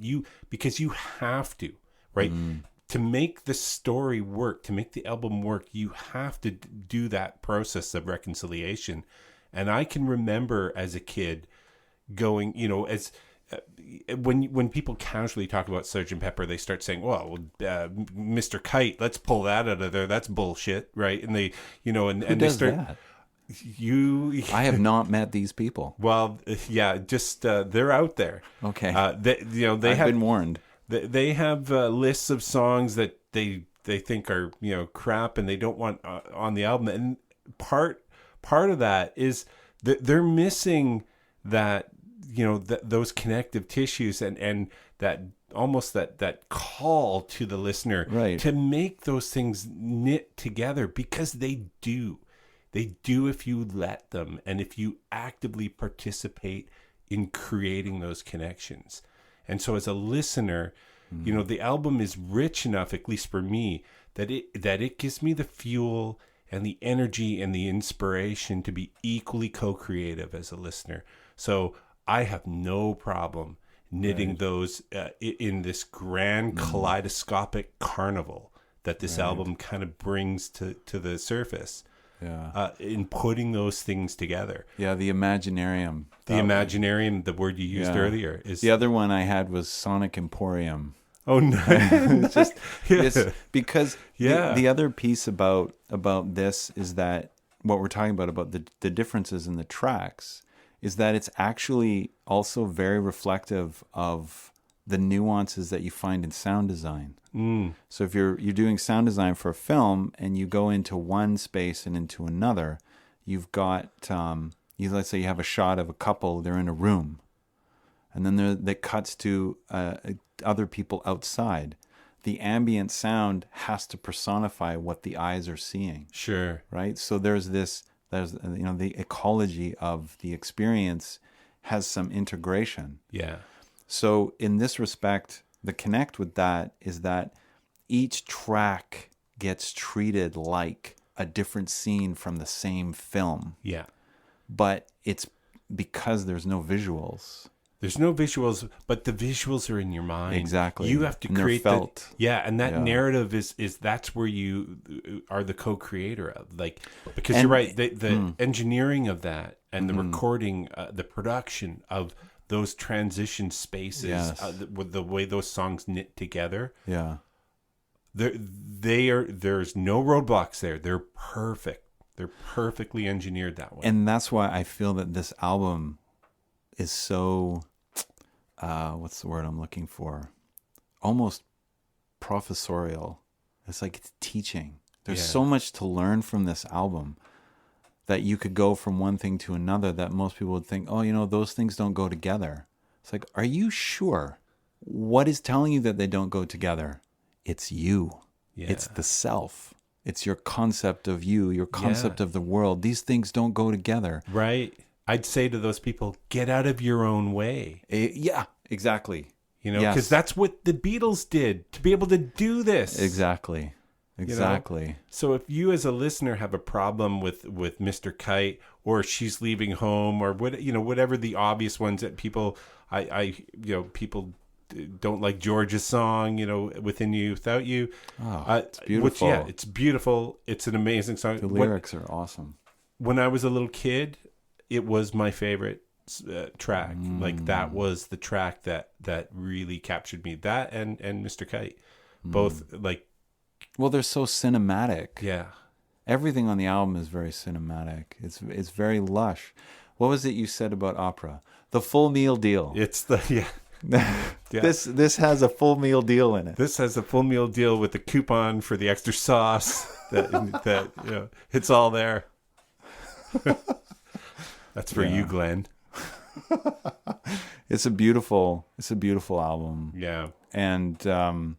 S2: Because you have to, right? To make the story work, to make the album work, you have to do that process of reconciliation. And I can remember as a kid going, as when people casually talk about Sgt. Pepper, they start saying, well, Mr. Kite, let's pull that out of there. That's bullshit, right? And they, and
S1: Who does
S2: they start...
S1: that?
S2: I
S1: have not met these people.
S2: Well, yeah, just they're out there.
S1: Okay.
S2: I've
S1: been warned.
S2: They have lists of songs that they think are crap and they don't want on the album. And part of that is that they're missing that those connective tissues and that almost that call to the listener to make those things knit together, because they do. They do if you let them, and if you actively participate in creating those connections. And so as a listener, the album is rich enough, at least for me, that it gives me the fuel and the energy and the inspiration to be equally co-creative as a listener. So I have no problem knitting those in this grand kaleidoscopic carnival that this album kind of brings to the surface. Yeah. In putting those things together. Yeah,
S1: the Imaginarium.
S2: The word you used earlier. Is
S1: the other one I had was Sonic Emporium.
S2: Oh, no.
S1: Because the other piece about this is that what we're talking about the differences in the tracks, is that it's actually also very reflective of the nuances that you find in sound design. So if you're doing sound design for a film and you go into one space and into another, you've got let's say you have a shot of a couple, they're in a room, and then that cuts to other people outside. The ambient sound has to personify what the eyes are seeing.
S2: Sure.
S1: Right? So there's the ecology of the experience has some integration.
S2: Yeah.
S1: So in this respect, the connect with that is that each track gets treated like a different scene from the same film.
S2: Yeah.
S1: But it's because there's no visuals.
S2: There's no visuals, but the visuals are in your mind.
S1: Exactly.
S2: You have to create
S1: felt.
S2: And that narrative is that's where you are the co-creator of, because you're right, the engineering of that and the recording, the production of those transition spaces, with the way those songs knit together.
S1: Yeah.
S2: There's no roadblocks there. They're perfect. They're perfectly engineered that way.
S1: And that's why I feel that this album is so, what's the word I'm looking for? Almost professorial. It's like it's teaching. There's so much to learn from this album that you could go from one thing to another that most people would think, those things don't go together. It's like, are you sure? What is telling you that they don't go together? It's you. Yeah. It's the self. It's your concept of you, your concept of the world. These things don't go together.
S2: Right. I'd say to those people, get out of your own way.
S1: Yeah, exactly.
S2: Because that's what the Beatles did to be able to do this.
S1: Exactly. Exactly.
S2: So if you as a listener have a problem with Mr. Kite, or She's Leaving Home, or whatever the obvious ones that people people don't like, George's song, Within You Without You.
S1: It's beautiful.
S2: It's beautiful. It's an amazing song.
S1: The lyrics are awesome.
S2: When I was a little kid, it was my favorite track. Like that was the track that really captured me. That and Mr. Kite, both like.
S1: Well, they're so cinematic.
S2: Yeah.
S1: Everything on the album is very cinematic. It's very lush. What was it you said about opera? The full meal deal.
S2: It's the yeah.
S1: This has a full meal deal in it.
S2: This has a full meal deal with the coupon for the extra sauce. that it's all there. That's for you, Glenn.
S1: It's a beautiful album.
S2: Yeah.
S1: And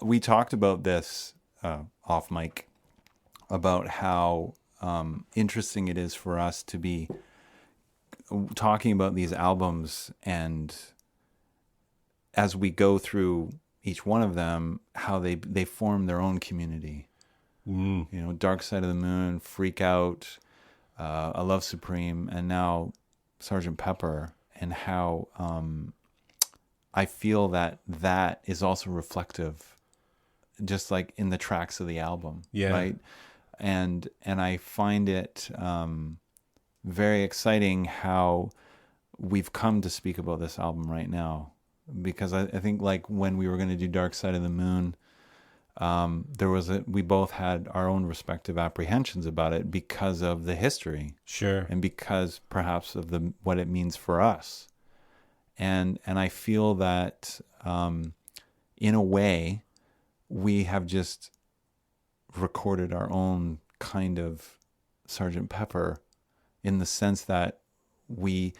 S1: we talked about this off mic, about how interesting it is for us to be talking about these albums, and as we go through each one of them, how they form their own community. Dark Side of the Moon, Freak Out, A Love Supreme, and now Sgt. Pepper, and how I feel that is also reflective, just like in the tracks of the album, right? And I find it very exciting how we've come to speak about this album right now, because I think like when we were going to do Dark Side of the Moon, we both had our own respective apprehensions about it because of the history,
S2: sure,
S1: and because perhaps of what it means for us, and I feel that in a way, we have just recorded our own kind of Sgt. Pepper, in the sense that we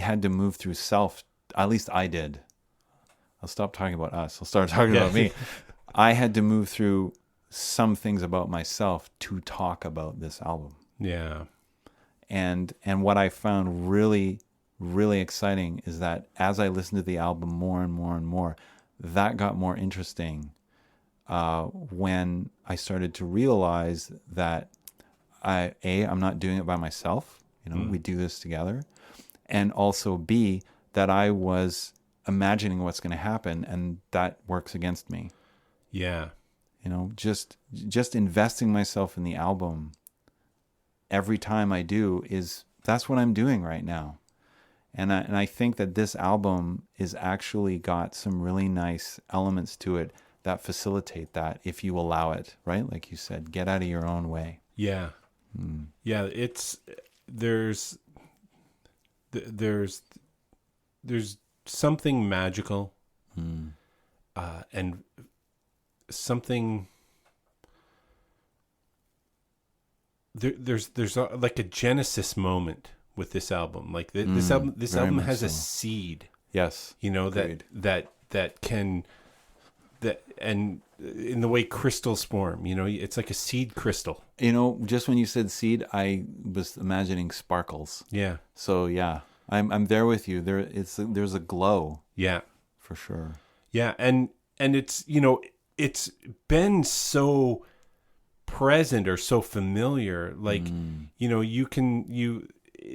S1: had to move through self. At least I did. I'll stop talking about us. I'll start talking about me. I had to move through some things about myself to talk about this album.
S2: Yeah.
S1: And what I found really, really exciting is that as I listened to the album more and more and more, that got more interesting. When I started to realize that I'm not doing it by myself, we do this together, and also B, that I was imagining what's going to happen, and that works against me.
S2: Yeah.
S1: Just investing myself in the album every time I do that's what I'm doing right now. And I think that this album is actually got some really nice elements to it that facilitate that, if you allow it, right? Like you said, get out of your own way.
S2: Yeah. Yeah, there's something magical, and something there's like a genesis moment with this album. Like this album has a seed.
S1: Yes.
S2: Agreed. that can. And in the way crystals form, it's like a seed crystal.
S1: Just when you said seed, I was imagining sparkles.
S2: Yeah.
S1: So yeah, I'm there with you. There's a glow.
S2: Yeah,
S1: for sure.
S2: Yeah, and it's it's been so present or so familiar. Like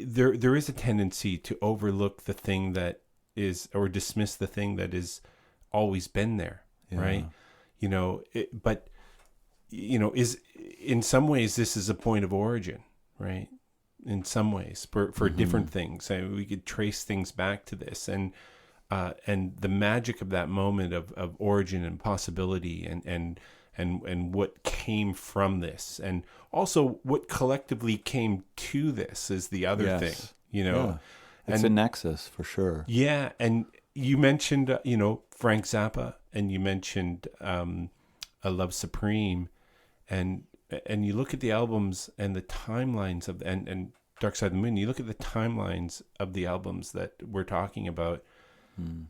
S2: there is a tendency to overlook the thing that is, or dismiss the thing that is always been there. Yeah. Right. But is in some ways, this is a point of origin, right? In some ways for different things. We could trace things back to this, and the magic of that moment of origin and possibility, and what came from this, and also what collectively came to this is the other thing,
S1: Yeah. It's a nexus for sure.
S2: Yeah. And you mentioned, Frank Zappa, and you mentioned A Love Supreme, and you look at the albums and the timelines of and Dark Side of the Moon. You look at the timelines of the albums that we're talking about.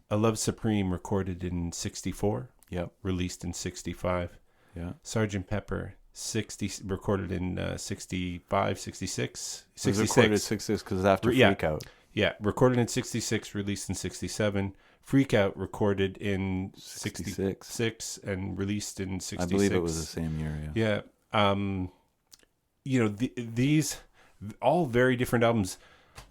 S2: A Love Supreme recorded in 1964.
S1: Yep.
S2: Released in 1965. Yeah. Sgt. Pepper recorded in 1965, 1966.
S1: It was recorded in 1966 because after Freak Out.
S2: Yeah, recorded in 1966, released in 1967. Freak Out recorded in
S1: 66.
S2: 66 and released in 66.
S1: I believe it was the same year.
S2: Yeah. These all very different albums.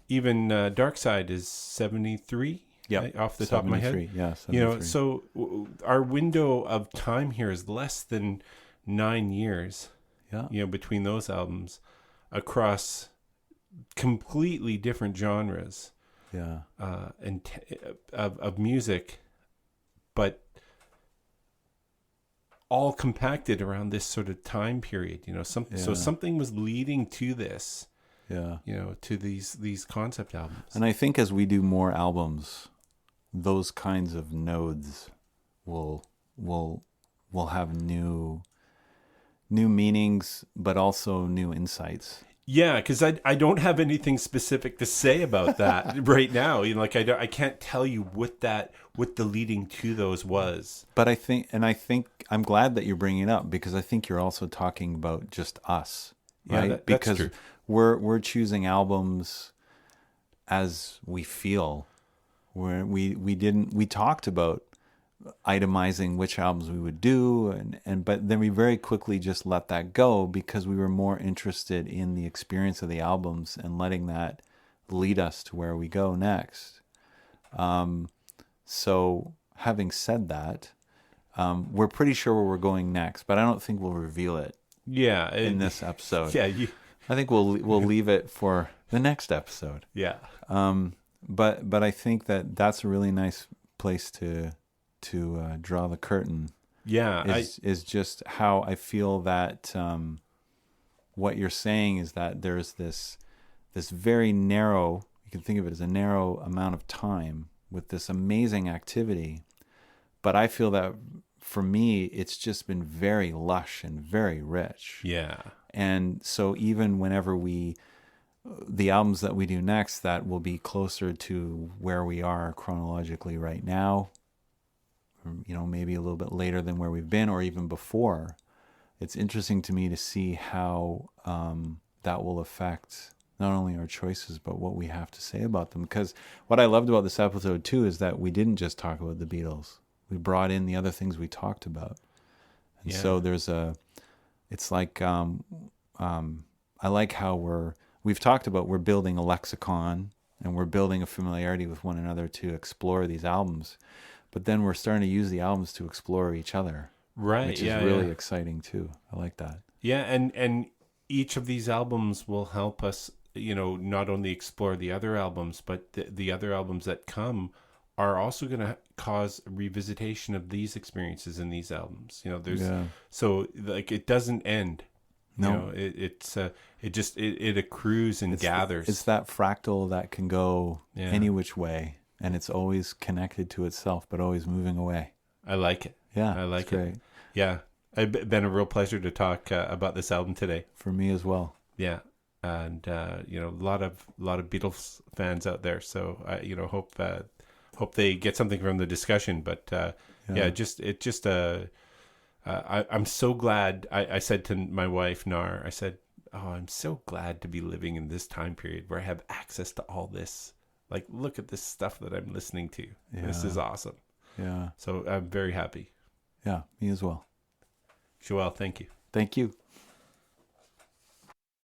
S2: Even Dark Side is 73.
S1: Yeah,
S2: off the top of my head.
S1: Yeah, 73.
S2: So our window of time here is less than 9 years.
S1: Yeah.
S2: Between those albums, across completely different genres.
S1: Yeah.
S2: Of music, but all compacted around this sort of time period. So something was leading to this.
S1: Yeah.
S2: To these concept albums.
S1: And I think as we do more albums, those kinds of nodes will have new meanings, but also new insights.
S2: Yeah, because I don't have anything specific to say about that right now. I can't tell you what the leading to those was.
S1: But I think I'm glad that you're bringing it up, because I think you're also talking about just us, right?
S2: Yeah,
S1: because
S2: that's true.
S1: we're choosing albums as we feel. We talked about itemizing which albums we would do, but then we very quickly just let that go, because we were more interested in the experience of the albums and letting that lead us to where we go next. So having said that, we're pretty sure where we're going next, but I don't think we'll reveal it.
S2: Yeah,
S1: in this episode.
S2: Yeah,
S1: I think we'll leave it for the next episode.
S2: Yeah.
S1: But I think that's a really nice place to draw the curtain.
S2: Yeah,
S1: is just how I feel that what you're saying is that there's this very narrow, you can think of it as a narrow amount of time with this amazing activity, but I feel that for me it's just been very lush and very rich.
S2: Yeah.
S1: And so even whenever the albums that we do next, that will be closer to where we are chronologically right now, maybe a little bit later than where we've been, or even before. It's interesting to me to see how that will affect not only our choices, but what we have to say about them. Because what I loved about this episode too is that we didn't just talk about the Beatles. We brought in the other things we talked about. And so it's like, I like how we've talked about, we're building a lexicon and we're building a familiarity with one another to explore these albums. But then we're starting to use the albums to explore each other.
S2: Right.
S1: Which is really exciting too. I like that.
S2: Yeah. And each of these albums will help us, not only explore the other albums, but the other albums that come are also going to cause a revisitation of these experiences in these albums. So like it doesn't end.
S1: No,
S2: it accrues and gathers.
S1: It's that fractal that can go any which way, and it's always connected to itself, but always moving away.
S2: I like it.
S1: Yeah,
S2: I like it.
S1: Great.
S2: Yeah, it's been a real pleasure to talk about this album today.
S1: For me as well.
S2: Yeah, and a lot of Beatles fans out there. So hope they get something from the discussion. But I'm so glad. I said to my wife, Nar, I said, oh, I'm so glad to be living in this time period where I have access to all this. Like, look at this stuff that I'm listening to. Yeah. This is awesome.
S1: Yeah.
S2: So I'm very happy.
S1: Yeah, me as well.
S2: Joël, thank you.
S1: Thank you.